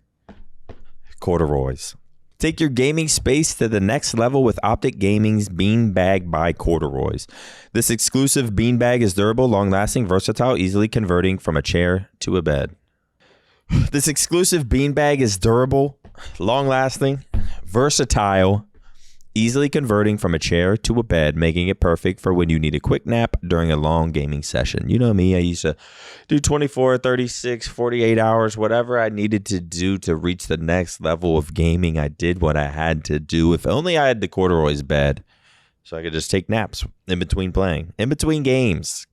[SPEAKER 2] CordaRoy's. Take your gaming space to the next level with OpTic Gaming's Beanbag by CordaRoy's. This exclusive beanbag is durable, long-lasting, versatile, easily converting from a chair to a bed. This exclusive beanbag is durable, long-lasting, versatile, easily converting from a chair to a bed, making it perfect for when you need a quick nap during a long gaming session. You know me, I used to do 24, 36, 48 hours, whatever I needed to do to reach the next level of gaming. I did what I had to do. If only I had the CordaRoy's bed so I could just take naps in between playing, in between games.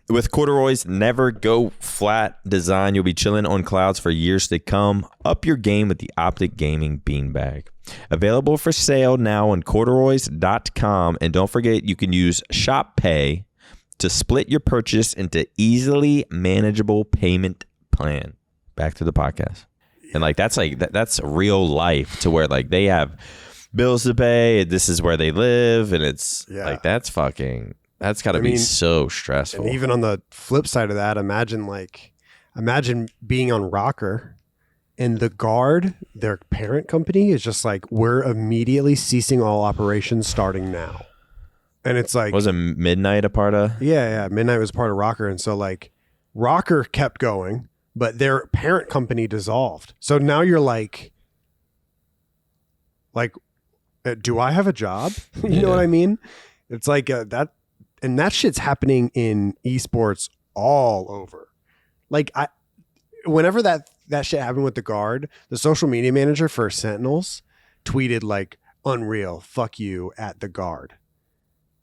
[SPEAKER 2] With CordaRoy's never go flat design, you'll be chilling on clouds for years to come. Up your game with the OpTic Gaming Beanbag. Available for sale now on cordaroys.com. And don't forget, you can use ShopPay to split your purchase into easily manageable payment plan. Back to the podcast. And like that's real life to where like they have bills to pay. This is where they live. And it's like that's got to be so stressful.
[SPEAKER 1] And even on the flip side of that, imagine being on Rocker and the guard, their parent company, is just like, we're immediately ceasing all operations starting now. And it's like,
[SPEAKER 2] wasn't Midnight a part of?
[SPEAKER 1] Yeah. Midnight was part of Rocker. And so like Rocker kept going, but their parent company dissolved. So now you're like, do I have a job? You know what I mean? It's like that. And that shit's happening in esports all over. Like whenever that shit happened with the guard, the social media manager for Sentinels tweeted like, unreal, fuck you at the guard.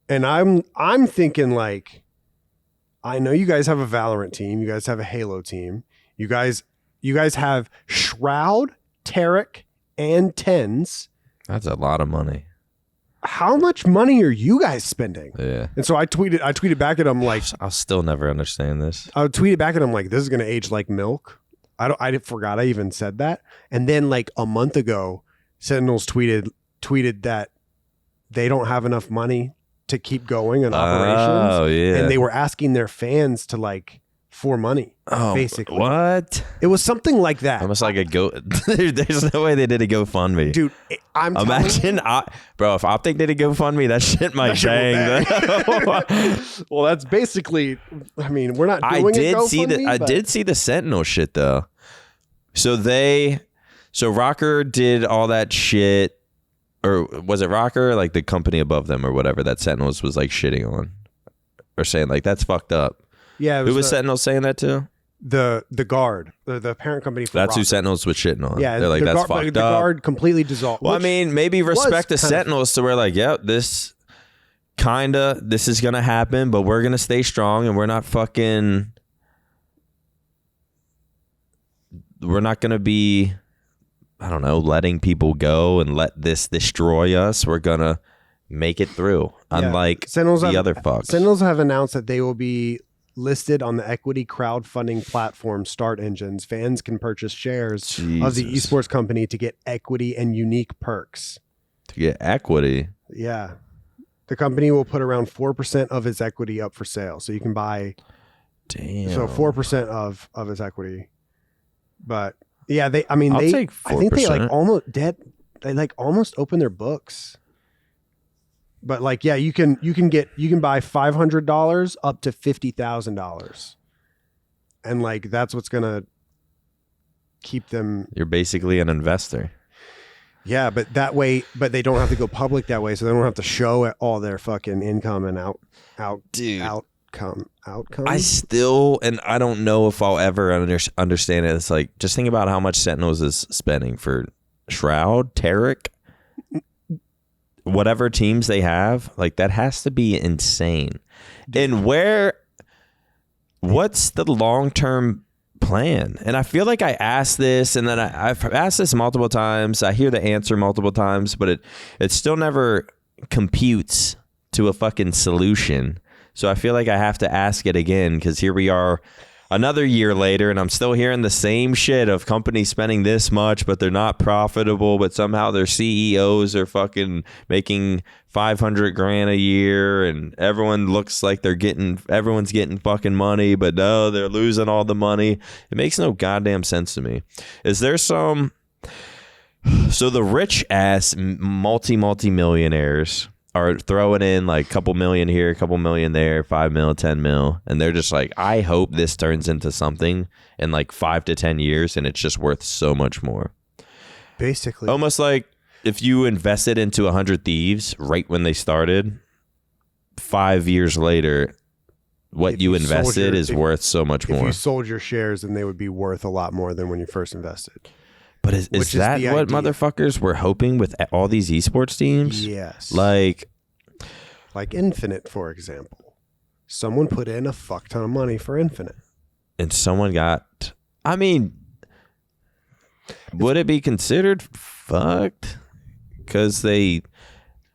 [SPEAKER 1] And I'm thinking like, I know you guys have a Valorant team. You guys have a Halo team. You guys have Shroud, Tarek, and Tens.
[SPEAKER 2] That's a lot of money.
[SPEAKER 1] How much money are you guys spending?
[SPEAKER 2] Yeah.
[SPEAKER 1] And so I tweeted back at him like,
[SPEAKER 2] I'll still never understand this.
[SPEAKER 1] I tweeted back at him like, this is going to age like milk. I forgot I even said that. And then like a month ago, Sentinels tweeted that they don't have enough money to keep going on operations.
[SPEAKER 2] Oh, yeah.
[SPEAKER 1] And they were asking their fans to like for money.
[SPEAKER 2] Oh,
[SPEAKER 1] basically.
[SPEAKER 2] What?
[SPEAKER 1] It was something like that.
[SPEAKER 2] Almost like a there's no way they did a GoFundMe.
[SPEAKER 1] Dude, I'm
[SPEAKER 2] imagine bro, if OpTic did a GoFundMe, that shit might bang.
[SPEAKER 1] Well, that's basically, I mean, we're not doing
[SPEAKER 2] I did see the Sentinel shit though. So Rocker did all that shit, or was it Rocker, like the company above them or whatever that Sentinels was like shitting on or saying like that's fucked up.
[SPEAKER 1] Yeah,
[SPEAKER 2] who was Sentinels saying that to?
[SPEAKER 1] The guard, the parent company for
[SPEAKER 2] that's
[SPEAKER 1] Rocker.
[SPEAKER 2] Who Sentinels was shitting on.
[SPEAKER 1] Yeah,
[SPEAKER 2] they're like that's fucked up.
[SPEAKER 1] The guard completely dissolved.
[SPEAKER 2] Well, I mean, maybe respect the Sentinels to where like, yeah, this is gonna happen, but we're gonna stay strong and we're not gonna be, I don't know, letting people go and let this destroy us. We're gonna make it through. Yeah. Unlike other fucks.
[SPEAKER 1] Sentinels have announced that they will be listed on the equity crowdfunding platform Start Engines. Fans can purchase shares of the esports company to get equity and unique perks.
[SPEAKER 2] To get equity?
[SPEAKER 1] Yeah. The company will put around 4% of its equity up for sale. So you can buy 4% of its equity. But yeah, I think they like almost open their books. But like, yeah, you can buy $500 up to $50,000, and like that's what's gonna keep them.
[SPEAKER 2] You're basically an investor.
[SPEAKER 1] Yeah, but they don't have to go public that way, so they don't have to show all their fucking income and outcome.
[SPEAKER 2] I still, and I don't know if I'll ever understand it. It's like, just think about how much Sentinels is spending for Shroud, Tarek. Whatever teams they have, like that has to be insane. And what's the long-term plan? And I feel like I asked this, and then I've asked this multiple times. I hear the answer multiple times, but it still never computes to a fucking solution. So I feel like I have to ask it again, because here we are another year later, and I'm still hearing the same shit of companies spending this much, but they're not profitable, but somehow their CEOs are fucking making $500,000 a year, and everyone looks like everyone's getting fucking money, but no, they're losing all the money. It makes no goddamn sense to me. Is there so the rich ass multi-millionaires are throwing in like a couple million here, a couple million there, 5 mil, 10 mil. And they're just like, I hope this turns into something in like 5 to 10 years. And it's just worth so much more.
[SPEAKER 1] Basically.
[SPEAKER 2] Almost like if you invested into 100 Thieves right when they started, 5 years later, what you invested is worth so much more.
[SPEAKER 1] If you sold your shares, then they would be worth a lot more than when you first invested.
[SPEAKER 2] But is that what motherfuckers were hoping with all these esports teams?
[SPEAKER 1] Yes.
[SPEAKER 2] Like
[SPEAKER 1] Infinite, for example. Someone put in a fuck ton of money for Infinite.
[SPEAKER 2] And someone got, I mean, would it be considered fucked? Because they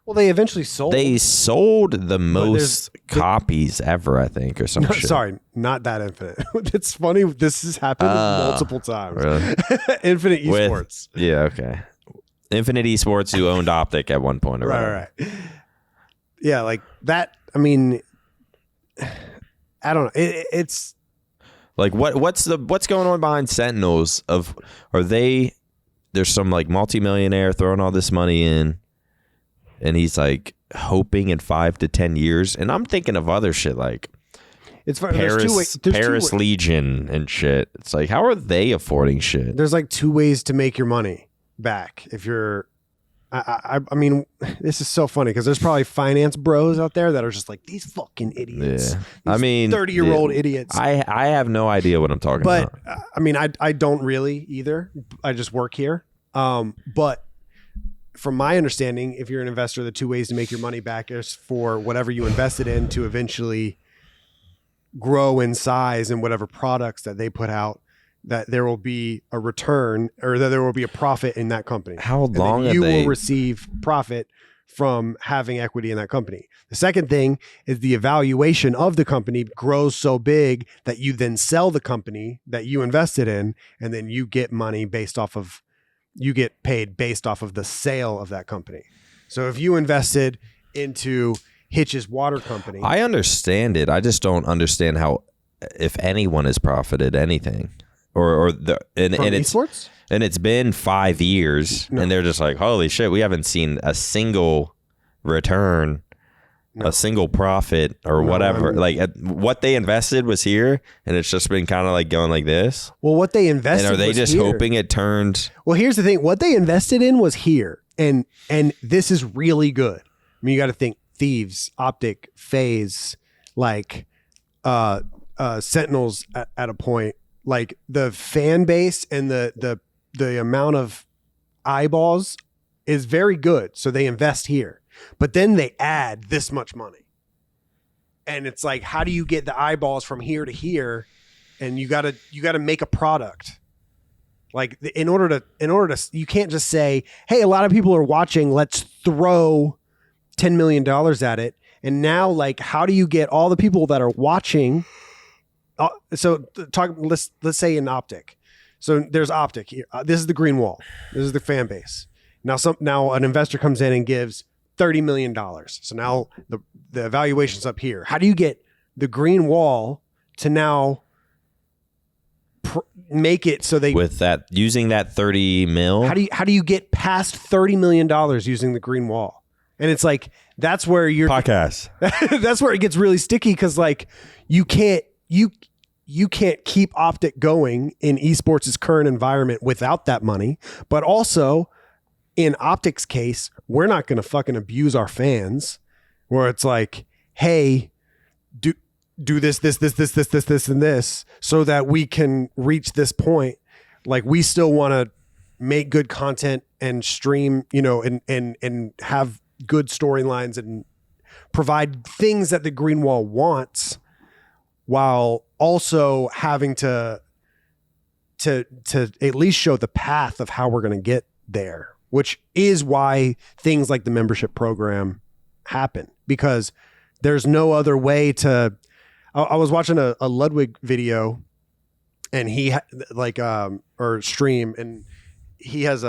[SPEAKER 1] eventually sold.
[SPEAKER 2] They sold the most copies ever, I think, or something.
[SPEAKER 1] Sorry, not that Infinite. It's funny. This has happened multiple times.
[SPEAKER 2] Really?
[SPEAKER 1] Infinite Esports.
[SPEAKER 2] Okay. Infinite Esports, who owned OpTic at one point. Or
[SPEAKER 1] right. Yeah, like that. I mean, I don't know. It's
[SPEAKER 2] like what's going on behind Sentinels? There's some like multimillionaire throwing all this money in. And he's like hoping in 5 to 10 years. And I'm thinking of other shit like
[SPEAKER 1] it's
[SPEAKER 2] Paris Legion and shit. It's like, how are they affording shit?
[SPEAKER 1] There's like 2 ways to make your money back. If you're, I mean, this is so funny because there's probably finance bros out there that are just like, these fucking idiots.
[SPEAKER 2] Yeah. I mean,
[SPEAKER 1] 30-year-old idiots.
[SPEAKER 2] I have no idea what I'm talking about.
[SPEAKER 1] But I mean, I don't really either. I just work here. But from my understanding, if you're an investor, the two ways to make your money back is for whatever you invested in to eventually grow in size in whatever products that they put out, that there will be a return or that there will be a profit in that company.
[SPEAKER 2] How long
[SPEAKER 1] you will receive profit from having equity in that company. The second thing is the evaluation of the company grows so big that you then sell the company that you invested in, and then you get money you get paid based off of the sale of that company. So if you invested into Hitch's water company.
[SPEAKER 2] I understand it. I just don't understand how, if anyone has profited anything and
[SPEAKER 1] esports?
[SPEAKER 2] And it's been 5 years and they're just like, holy shit, we haven't seen a single return, a single profit or whatever. What they invested was here and it's just been kind of like going like this.
[SPEAKER 1] Well, what they invested
[SPEAKER 2] and are they just
[SPEAKER 1] here.
[SPEAKER 2] hoping it turned?
[SPEAKER 1] Well, here's the thing. What they invested in was here. And this is really good. I mean, you got to think Thieves, OpTic, FaZe, Sentinels at a point, like the fan base and the amount of eyeballs is very good. So they invest here, but then they add this much money. And it's like, how do you get the eyeballs from here to here? And you gotta make a product. Like in order to, you can't just say, hey, a lot of people are watching, let's throw $10 million at it. And now, like, how do you get all the people that are watching? Let's say in OpTic. So there's OpTic here. This is the green wall. This is the fan base. Now an investor comes in and gives $30 million. So now the evaluation's up here. How do you get the green wall to now make it so they
[SPEAKER 2] using that 30 mil?
[SPEAKER 1] How do you get past $30 million using the green wall? And it's like, that's where your
[SPEAKER 2] podcast.
[SPEAKER 1] That's where it gets really sticky, because like you can't keep OpTic going in esports' current environment without that money. But also in OpTic's case, we're not going to fucking abuse our fans, where it's like, hey, do this, and this, so that we can reach this point. Like, we still want to make good content and stream, and have good storylines and provide things that the green wall wants, while also having to at least show the path of how we're going to get there, which is why things like the membership program happen, because there's no other way to. I was watching a Ludwig video, and he or stream, and he has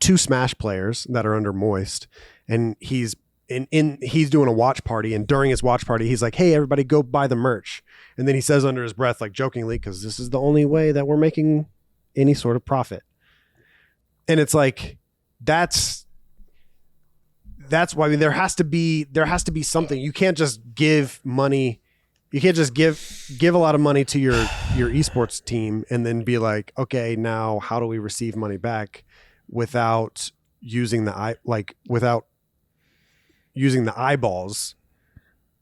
[SPEAKER 1] two Smash players that are under Moist, and he's doing a watch party, and during his watch party, he's like, "Hey, everybody, go buy the merch." And then he says under his breath, like jokingly, because this is the only way that we're making any sort of profit. And it's like, that's why, I mean, there has to be something. You can't just give money. You can't just give a lot of money to your esports team and then be like, okay, now how do we receive money back without using the eyeballs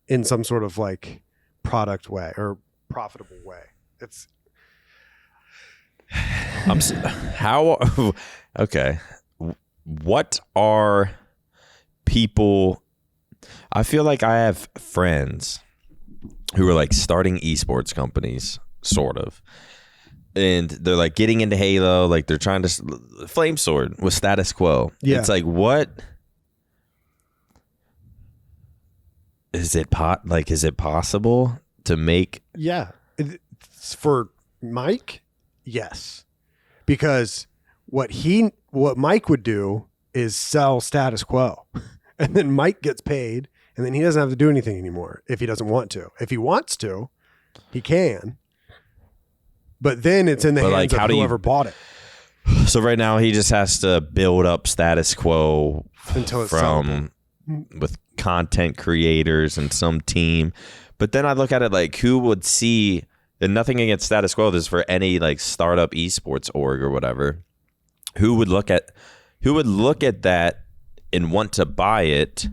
[SPEAKER 1] in some sort of like product way or profitable way. It's
[SPEAKER 2] okay. What are people? I feel like I have friends who are like starting esports companies, sort of, and they're like getting into Halo, like they're trying to Flame Sword with Status Quo. Yeah. It's like, what is it? Is it possible to make?
[SPEAKER 1] Yeah, for Mike, yes, because what Mike would do is sell Status Quo, and then Mike gets paid. And then he doesn't have to do anything anymore if he doesn't want to. If he wants to, he can. But then it's in the hands of whoever bought it.
[SPEAKER 2] So right now he just has to build up Status Quo
[SPEAKER 1] until it's
[SPEAKER 2] with content creators and some team. But then I look at it like, who would see, and nothing against Status Quo, this is for any like startup esports org or whatever. Who would look at that and want to buy it?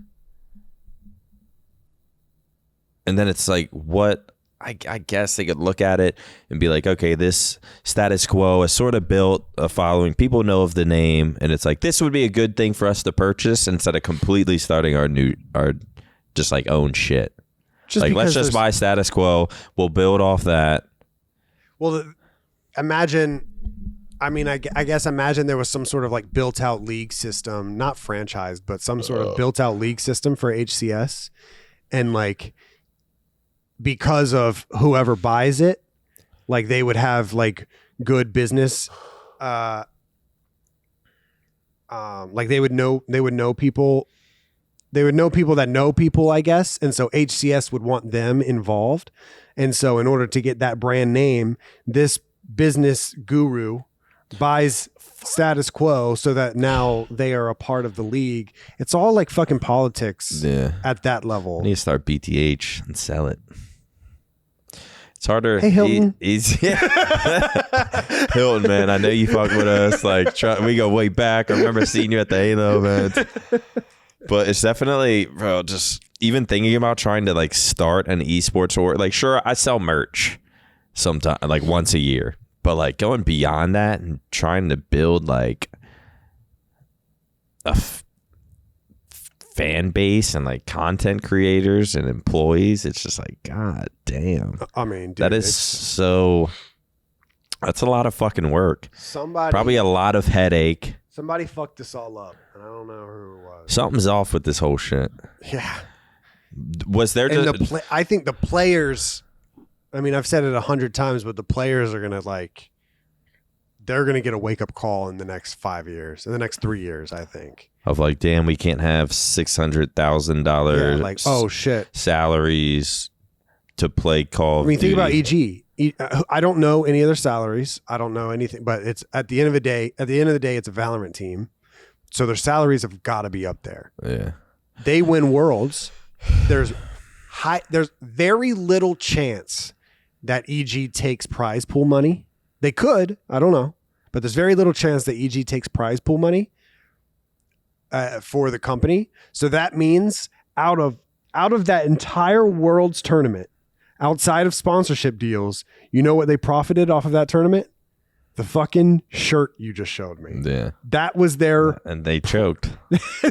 [SPEAKER 2] And then it's like, what I guess they could look at it and be like, okay, this status quo has sort of built a following. People know of the name, and it's like, this would be a good thing for us to purchase instead of completely starting our just like own shit. Like, let's just buy status quo. We'll build off that.
[SPEAKER 1] Well, imagine there was some sort of like built out league system, not franchised, but some sort of built out league system for HCS. And like, because of whoever buys it, like they would have like good business, like they would know people that know people, I guess. And so HCS would want them involved. And so in order to get that brand name, this business guru buys status quo so that now they are a part of the league. It's all like fucking politics at that level.
[SPEAKER 2] I need to start BTH and sell it. It's harder.
[SPEAKER 1] Hey, Hilton.
[SPEAKER 2] Hilton, man, I know you fuck with us. Like, we go way back. I remember seeing you at the Halo event. But it's definitely, bro, just even thinking about trying to like start an esports or like, sure, I sell merch sometime, like once a year. But like going beyond that and trying to build like a fan base and like content creators and employees, it's just like, God damn.
[SPEAKER 1] I mean, dude,
[SPEAKER 2] that's a lot of fucking work.
[SPEAKER 1] Somebody,
[SPEAKER 2] probably a lot of headache.
[SPEAKER 1] Somebody fucked this all up, and I don't know who it was.
[SPEAKER 2] Something's off with this whole shit.
[SPEAKER 1] Yeah.
[SPEAKER 2] Was there?
[SPEAKER 1] I think the players. I mean, I've said it 100 times, but the players are gonna like. They're gonna get a wake up call in the next 5 years, in the next 3 years, I think.
[SPEAKER 2] Of like, damn, we can't have $600,000.
[SPEAKER 1] Yeah, like, oh shit,
[SPEAKER 2] salaries to play Call of Duty.
[SPEAKER 1] Think about EG. I don't know any of their salaries. I don't know anything, but it's at the end of the day, it's a Valorant team. So their salaries have got to be up there.
[SPEAKER 2] Yeah.
[SPEAKER 1] They win worlds. There's very little chance that EG takes prize pool money. They could, I don't know, but there's very little chance that EG takes prize pool money for the company. So that means out of that entire world's tournament, outside of sponsorship deals, you know what they profited off of that tournament? The fucking shirt you just showed me.
[SPEAKER 2] Yeah.
[SPEAKER 1] That was their...
[SPEAKER 2] And they choked.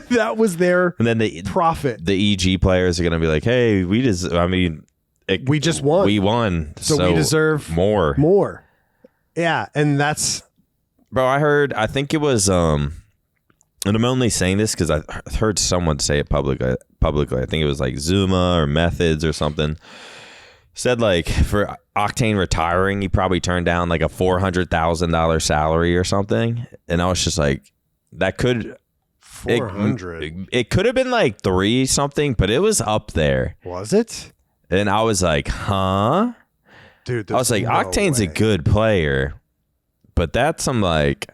[SPEAKER 1] That was their
[SPEAKER 2] and then the
[SPEAKER 1] profit.
[SPEAKER 2] The EG players are going to be like, hey, we just won. We won.
[SPEAKER 1] So we deserve
[SPEAKER 2] more.
[SPEAKER 1] More. Yeah. And that's...
[SPEAKER 2] Bro, I think it was... and I'm only saying this because I heard someone say it publicly. I think it was like Zuma or Methods or something. Said like for Octane retiring, he probably turned down like a $400,000 salary or something. And I was just like, that could
[SPEAKER 1] 400.
[SPEAKER 2] It could have been like 3 something, but it was up there.
[SPEAKER 1] Was it?
[SPEAKER 2] And I was like, huh?
[SPEAKER 1] Dude,
[SPEAKER 2] I was like, Octane's a good player, but that's some like,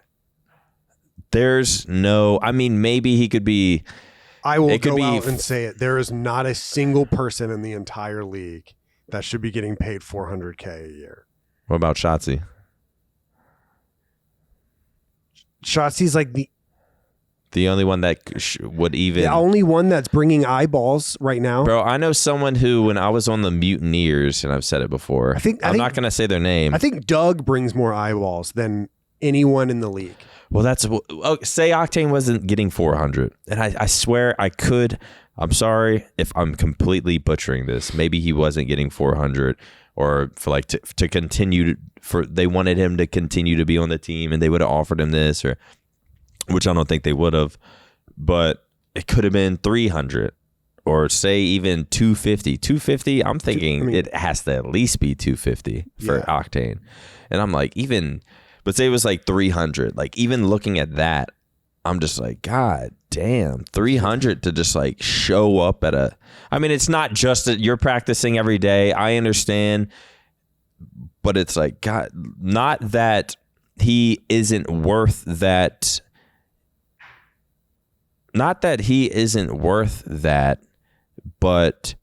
[SPEAKER 2] there's no, I mean, maybe he could be.
[SPEAKER 1] I will go out and say it. There is not a single person in the entire league that should be getting paid $400K a year.
[SPEAKER 2] What about Shotzzy?
[SPEAKER 1] Shotzy's like
[SPEAKER 2] the only one that would even...
[SPEAKER 1] The only one that's bringing eyeballs right now.
[SPEAKER 2] Bro, I know someone who, when I was on the Mutineers, and I've said it before, I'm not going to say their name.
[SPEAKER 1] I think Doug brings more eyeballs than anyone in the league.
[SPEAKER 2] Well, say Octane wasn't getting 400, and I swear I could... I'm sorry if I'm completely butchering this. Maybe he wasn't getting 400, or for like to continue they wanted him to continue to be on the team, and they would have offered him this, or which I don't think they would have, but it could have been 300, or say even 250. 250. I'm thinking it has to at least be 250 for Octane, and I'm like, but say it was like 300. Like even looking at that, I'm just like, God damn, 300 to just like show up at a... I mean, it's not just that you're practicing every day. I understand. But it's like, God, not that he isn't worth that. Not that he isn't worth that, but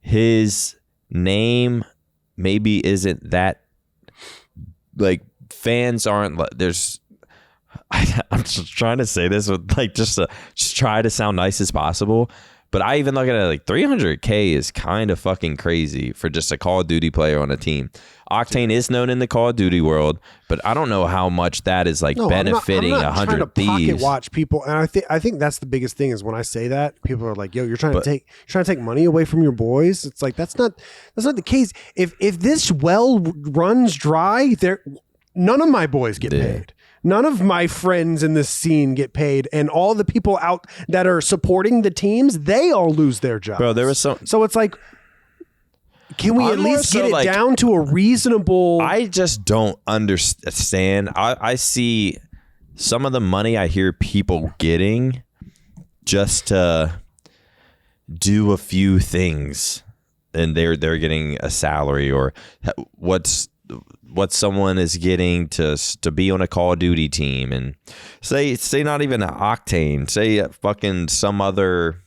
[SPEAKER 2] his name maybe isn't that... Like, fans aren't... There's... I'm just trying to say this with like just try to sound nice as possible, But I even look at it like $300K is kind of fucking crazy for just a Call of Duty player on a team. Octane is known in the Call of Duty world, but I don't know how much that is like benefiting
[SPEAKER 1] I'm not
[SPEAKER 2] 100
[SPEAKER 1] trying to
[SPEAKER 2] Thieves.
[SPEAKER 1] Pocket watch people, and I think that's the biggest thing is when I say that, people are like, "Yo, you're trying to take money away from your boys." It's like that's not the case. If this well runs dry, none of my boys get paid. None of my friends in this scene get paid, and all the people out that are supporting the teams, they all lose their jobs.
[SPEAKER 2] Bro, there was
[SPEAKER 1] so it's like, can we at least get it down to a reasonable?
[SPEAKER 2] I just don't understand. I see some of the money I hear people getting just to do a few things, and they're getting a salary, or what someone is getting to be on a Call of Duty team, and say not even an Octane, say fucking some other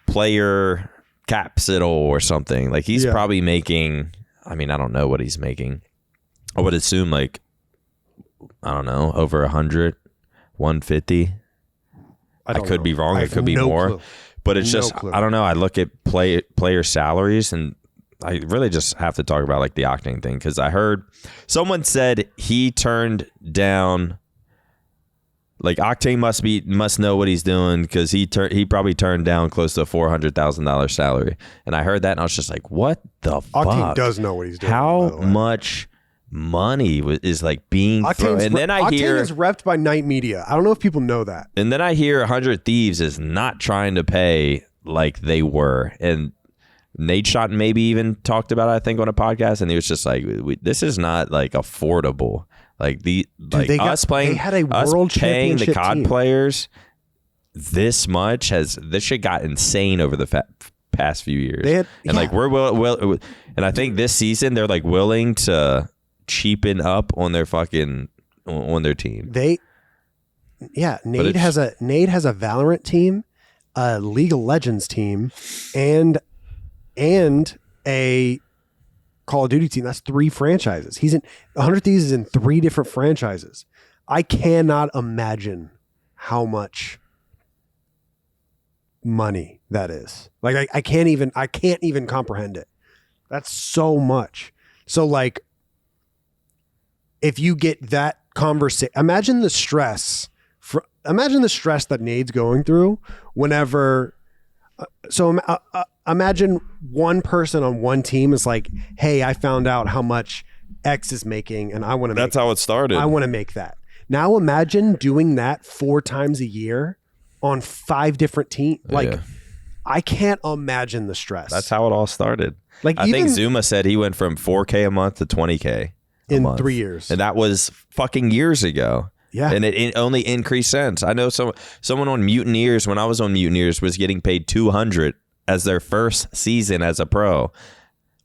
[SPEAKER 2] player, Capsitle or something. Like he's probably making, I mean, I don't know what he's making. I would assume like, I don't know, over 100, 150. I could be wrong. It could be more. Clue. But it's just, I don't know. I look at player salaries, and I really just have to talk about like the Octane thing, because I heard someone said he turned down, like Octane must know what he's doing, because he probably turned down close to a $400,000 salary, and I heard that and I was just like, what the fuck?
[SPEAKER 1] Octane does know what he's doing.
[SPEAKER 2] How much money is like being thrown? And then I hear
[SPEAKER 1] Octane is repped by Night Media. I don't know if people know that.
[SPEAKER 2] And then I hear 100 Thieves is not trying to pay like they were, and Nate Shot maybe even talked about it, I think, on a podcast, and he was just like, "This is not like affordable. Like us paying the COD players this much this shit got insane over the past few years, like we're and I think this season they're like willing to cheapen up on their fucking on their team. Nate has a Valorant team, a League of Legends team, and a Call of Duty team. That's 3 franchises. 100 Thieves is in 3 different franchises. I cannot imagine how much money that is. Like I can't even comprehend it. That's so much. So like, if you get that conversation, imagine the stress that Nade's going through whenever. Imagine one person on one team is like, "Hey, I found out how much X is making, and I want to." That's how it started.
[SPEAKER 1] I want to make that. Now imagine doing that 4 times a year on 5 different teams. Like, I can't imagine the stress.
[SPEAKER 2] That's how it all started. Like, I think Zuma said he went from $4K a month to $20K
[SPEAKER 1] in 3 years,
[SPEAKER 2] and that was fucking years ago.
[SPEAKER 1] Yeah,
[SPEAKER 2] and it only increased since. I know someone on Mutineers, when I was on Mutineers, was getting paid $200 as their first season as a pro.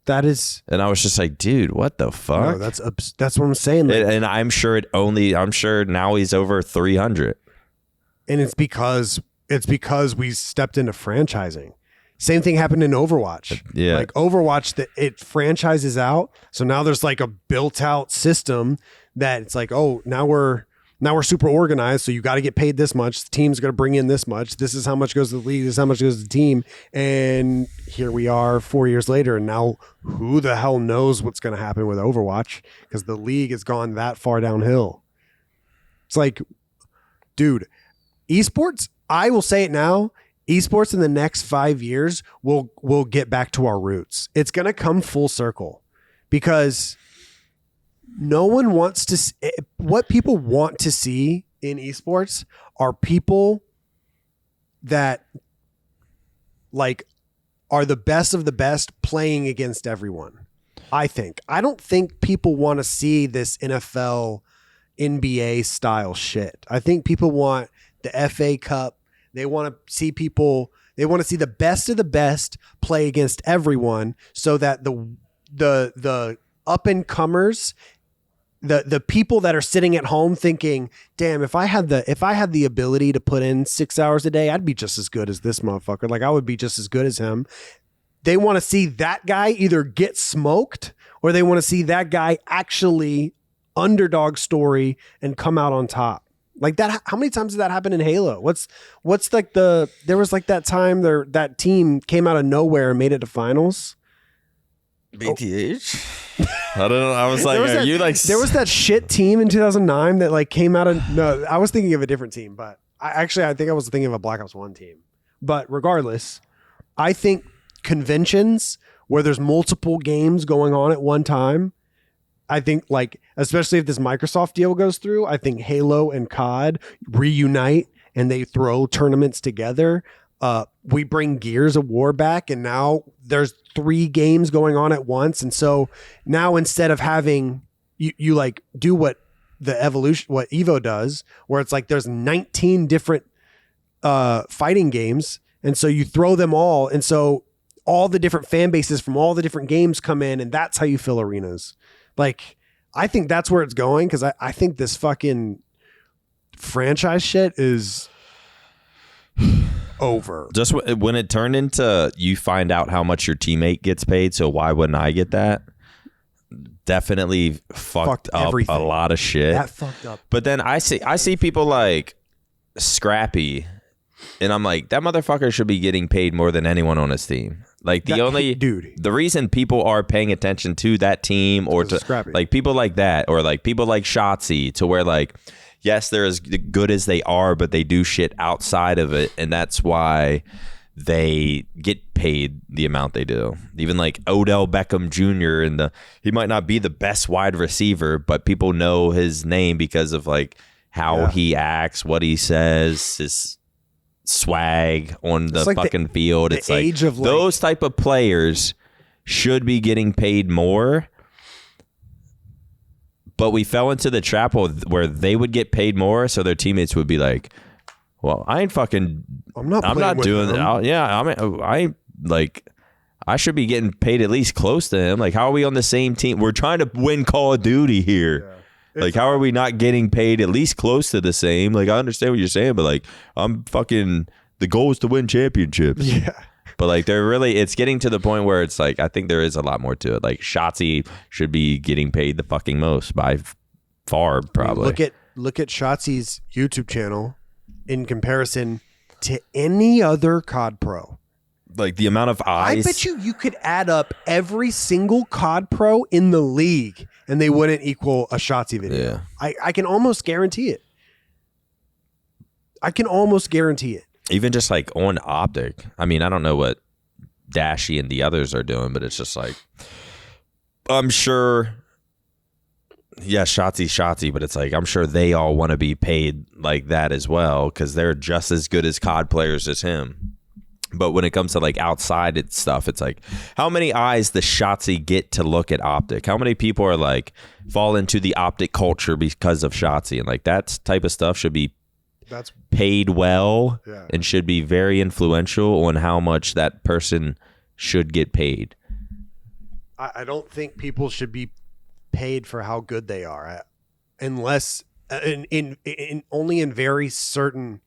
[SPEAKER 1] That is,
[SPEAKER 2] and I was just like, dude, what the fuck?
[SPEAKER 1] No, that's what I'm saying. Like,
[SPEAKER 2] and I'm sure now he's over 300.
[SPEAKER 1] And it's because we stepped into franchising. Same thing happened in Overwatch.
[SPEAKER 2] Yeah,
[SPEAKER 1] like Overwatch, it franchises out. So now there's like a built out system that it's like, oh, now we're super organized, so you got to get paid this much. The team's going to bring in this much. This is how much goes to the league. This is how much goes to the team. And here we are 4 years later, and now who the hell knows what's going to happen with Overwatch, because the league has gone that far downhill. It's like, dude, esports, I will say it now, esports in the next 5 years will get back to our roots. It's going to come full circle, because no one wants to. What people want to see in esports are people that like are the best of the best playing against everyone. I don't think people want to see this NFL, NBA style shit. I think people want the FA Cup. They want to see the best of the best play against everyone, so that the up and comers, the people that are sitting at home thinking, damn, if I had the ability to put in 6 hours a day, I'd be just as good as this motherfucker. Like, I would be just as good as him. They want to see that guy either get smoked, or they want to see that guy actually underdog story and come out on top. Like that. How many times did that happen in Halo? What's like there was like that time that team came out of nowhere and made it to finals.
[SPEAKER 2] BTH? I don't know. I was like,
[SPEAKER 1] there was that shit team in 2009 that like came out of, no, I was thinking of a different team, but I think I was thinking of a Black Ops 1 team. But regardless, I think conventions where there's multiple games going on at one time, I think like, especially if this Microsoft deal goes through, I think Halo and COD reunite and they throw tournaments together. We bring Gears of War back, and now there's 3 games going on at once. And so now instead of having you like do what Evo does, where it's like there's 19 different fighting games, and so you throw them all, and so all the different fan bases from all the different games come in, and that's how you fill arenas. Like, I think that's where it's going, because I think this fucking franchise shit is over.
[SPEAKER 2] Just when it turned into you find out how much your teammate gets paid, so why wouldn't I get that? Definitely fucked up everything. A lot of shit.
[SPEAKER 1] That fucked up.
[SPEAKER 2] But then I see people like Scrappy, and I'm like, that motherfucker should be getting paid more than anyone on his team. Like the reason people are paying attention to that team, or to Scrappy, like people like that, or like people like Shotzzy, to where like, yes, they're as good as they are, but they do shit outside of it, and that's why they get paid the amount they do. Even like Odell Beckham Jr. and he might not be the best wide receiver, but people know his name because of like how he acts, what he says, his swag on the like fucking field. It's like those type of players should be getting paid more. But we fell into the trap where they would get paid more, so their teammates would be like, "Well, I'm not doing that. Yeah, I should be getting paid at least close to him. Like, how are we on the same team? We're trying to win Call of Duty here. Yeah. Like, how are we not getting paid at least close to the same? Like, I understand what you're saying, but like, the goal is to win championships.
[SPEAKER 1] Yeah.
[SPEAKER 2] But like, it's getting to the point where it's like, I think there is a lot more to it. Like, Shotzzy should be getting paid the fucking most by far, probably.
[SPEAKER 1] Look at Shotzi's YouTube channel in comparison to any other COD pro.
[SPEAKER 2] Like the amount of eyes.
[SPEAKER 1] I bet you could add up every single COD pro in the league and they wouldn't equal a Shotzzy video. Yeah. I can almost guarantee it. Even
[SPEAKER 2] just like on OpTic. I mean, I don't know what Dashy and the others are doing, but it's just like, I'm sure, yeah, Shotzzy, but it's like, I'm sure they all want to be paid like that as well, because they're just as good as COD players as him. But when it comes to like outside stuff, it's like, how many eyes does Shotzzy get to look at OpTic? How many people are like fall into the OpTic culture because of Shotzzy? And like that type of stuff should be paid well, and should be very influential on how much that person should get paid.
[SPEAKER 1] I don't think people should be paid for how good they are, unless in only in very certain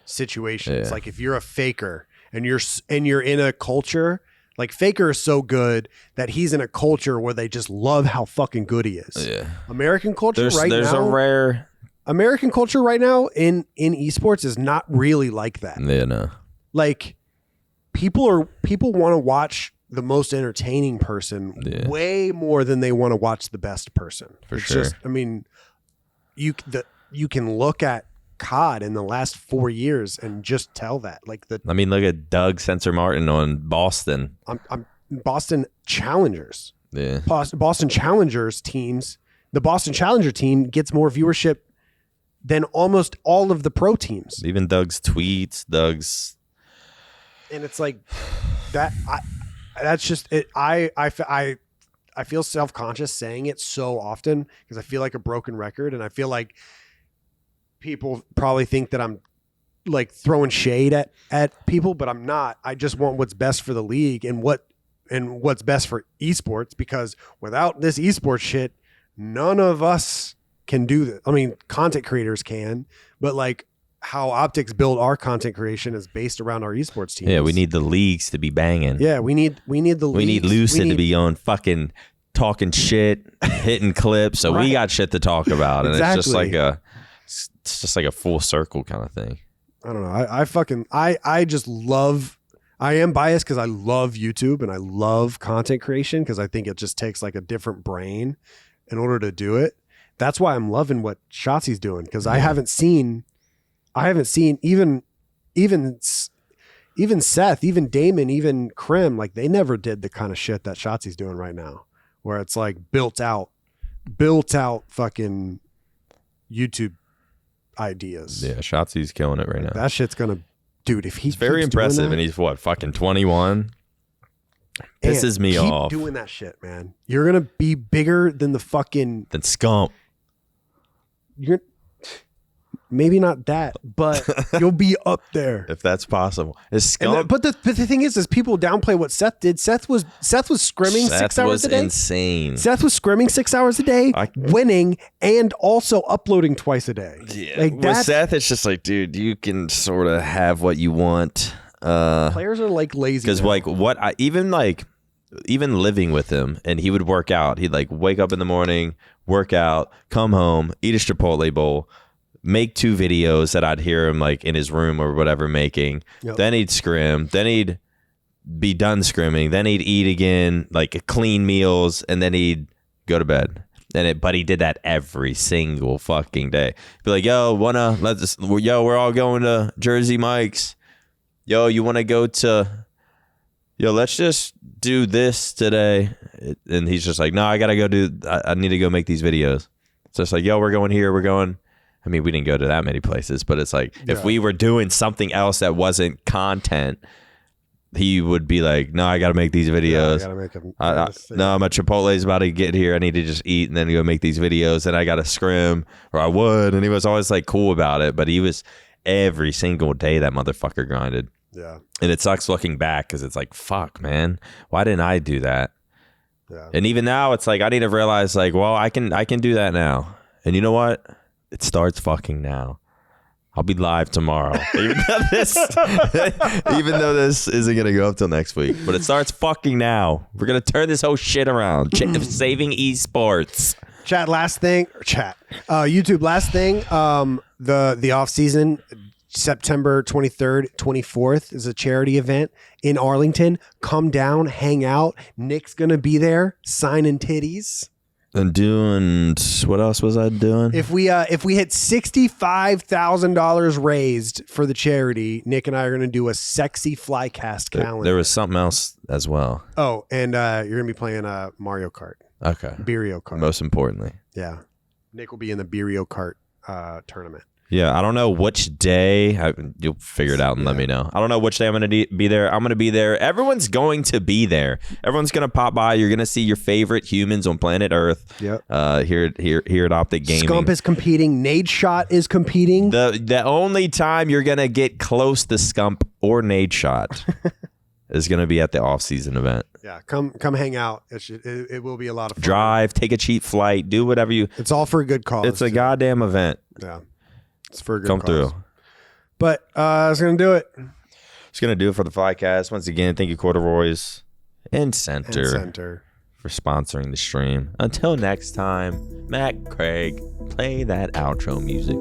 [SPEAKER 1] situations. Yeah. Like if you're a faker and you're in a culture, like Faker is so good that he's in a culture where they just love how fucking good he is. Yeah. American culture right now in esports is not really like that.
[SPEAKER 2] Yeah, no.
[SPEAKER 1] Like people want to watch the most entertaining person way more than they want to watch the best person.
[SPEAKER 2] For sure.
[SPEAKER 1] Just, I mean, you can look at COD in the last 4 years and just tell that. Look
[SPEAKER 2] at Doug Sensor Martin on Boston.
[SPEAKER 1] I'm Boston Challengers.
[SPEAKER 2] Yeah.
[SPEAKER 1] Boston Challengers teams. The Boston Challenger team gets more viewership than almost all of the pro teams.
[SPEAKER 2] Even Doug's tweets,
[SPEAKER 1] and it's like that. That's just it. I feel self-conscious saying it so often because I feel like a broken record, and I feel like people probably think that I'm like throwing shade at people, but I'm not. I just want what's best for the league and what's best for esports, because without this esports shit, none of us can do this. I mean, content creators can, but like how OpTic's build our content creation is based around our esports teams.
[SPEAKER 2] Yeah, we need the leagues to be banging.
[SPEAKER 1] Yeah, we need the leagues.
[SPEAKER 2] We need Lucid to be on fucking talking shit, hitting clips. So we got shit to talk about. And It's just like It's just like a full circle kind of thing.
[SPEAKER 1] I don't know. I just love. I am biased because I love YouTube and I love content creation because I think it just takes like a different brain in order to do it. That's why I'm loving what Shotzzy's doing because I haven't seen even Seth, even Damon, even Krim, like they never did the kind of shit that Shotzzy's doing right now, where it's like built out fucking YouTube ideas.
[SPEAKER 2] Yeah, Shotzi's killing it right now.
[SPEAKER 1] That shit's gonna. Dude, if he's
[SPEAKER 2] very impressive, and he's what, fucking 21? Pisses me off.
[SPEAKER 1] Keep doing that shit, man. You're gonna be bigger than the fucking
[SPEAKER 2] Scump.
[SPEAKER 1] You're maybe not that, but you'll be up there
[SPEAKER 2] if that's possible. Is Scump?
[SPEAKER 1] But the thing is people downplay what Seth did. Seth was scrimming 6 hours a day.
[SPEAKER 2] Insane.
[SPEAKER 1] Seth was scrimming 6 hours a day, winning, and also uploading twice a day.
[SPEAKER 2] Yeah. Like with Seth, it's just like, dude, you can sort of have what you want.
[SPEAKER 1] Players are like lazy
[SPEAKER 2] because like even living with him, and he would work out. He'd like wake up in the morning, work out, come home, eat a Chipotle bowl, make 2 videos that I'd hear him like in his room or whatever making. Yep. Then he'd scrim. Then he'd be done scrimming. Then he'd eat again, like clean meals, and then he'd go to bed. But he did that every single fucking day. Be like, yo, we're all going to Jersey Mike's. Yo, you want to go to? Yo, let's just do this today. And he's just like, no, I gotta go I need to go make these videos. So it's like, yo, we're going here. We're going. I mean, we didn't go to that many places, but it's like if we were doing something else that wasn't content, he would be like, no, I got to make these videos.
[SPEAKER 1] I gotta make them.
[SPEAKER 2] No, my Chipotle's about to get here. I need to just eat and then go make these videos. And I got to scrim, or I would. And he was always like cool about it. But he was every single day that motherfucker grinded.
[SPEAKER 1] Yeah.
[SPEAKER 2] And it sucks looking back because it's like, fuck, man. Why didn't I do that?
[SPEAKER 1] Yeah.
[SPEAKER 2] And even now, it's like I need to realize, like, well, I can do that now. And you know what? It starts fucking now. I'll be live tomorrow. Even though this isn't going to go up till next week. But it starts fucking now. We're going to turn this whole shit around. Saving esports.
[SPEAKER 1] YouTube, last thing. The off-season, September 23rd, 24th is a charity event in Arlington. Come down, hang out. Nick's going to be there, signing titties.
[SPEAKER 2] And doing what else was I doing?
[SPEAKER 1] If we hit $65,000 raised for the charity, Nick and I are going to do a sexy Flycast calendar.
[SPEAKER 2] There was something else as well.
[SPEAKER 1] Oh, and you're going to be playing Mario Kart.
[SPEAKER 2] Okay.
[SPEAKER 1] Beerio Kart.
[SPEAKER 2] Most importantly.
[SPEAKER 1] Yeah. Nick will be in the Beerio Kart tournament.
[SPEAKER 2] Yeah, I don't know which day. You'll figure it out and let me know. I don't know which day I'm going to be there. I'm going to be there. Everyone's going to be there. Everyone's going to pop by. You're going to see your favorite humans on planet Earth.
[SPEAKER 1] Yep.
[SPEAKER 2] Here at OpTic Gaming.
[SPEAKER 1] Scump is competing. Nade Shot is competing.
[SPEAKER 2] The only time you're going to get close to Scump or Nade Shot is going to be at the off-season event.
[SPEAKER 1] Yeah, come hang out. It will be a lot of fun.
[SPEAKER 2] Drive, take a cheap flight, do whatever you.
[SPEAKER 1] It's all for a good cause.
[SPEAKER 2] It's a goddamn event.
[SPEAKER 1] Yeah. It's for a good
[SPEAKER 2] Come
[SPEAKER 1] cause.
[SPEAKER 2] through.
[SPEAKER 1] But it's going to do it.
[SPEAKER 2] It's going to do it for the Flycast. Once again, thank you, CordaRoy's and Center for sponsoring the stream. Until next time, Matt, Craig, play that outro music.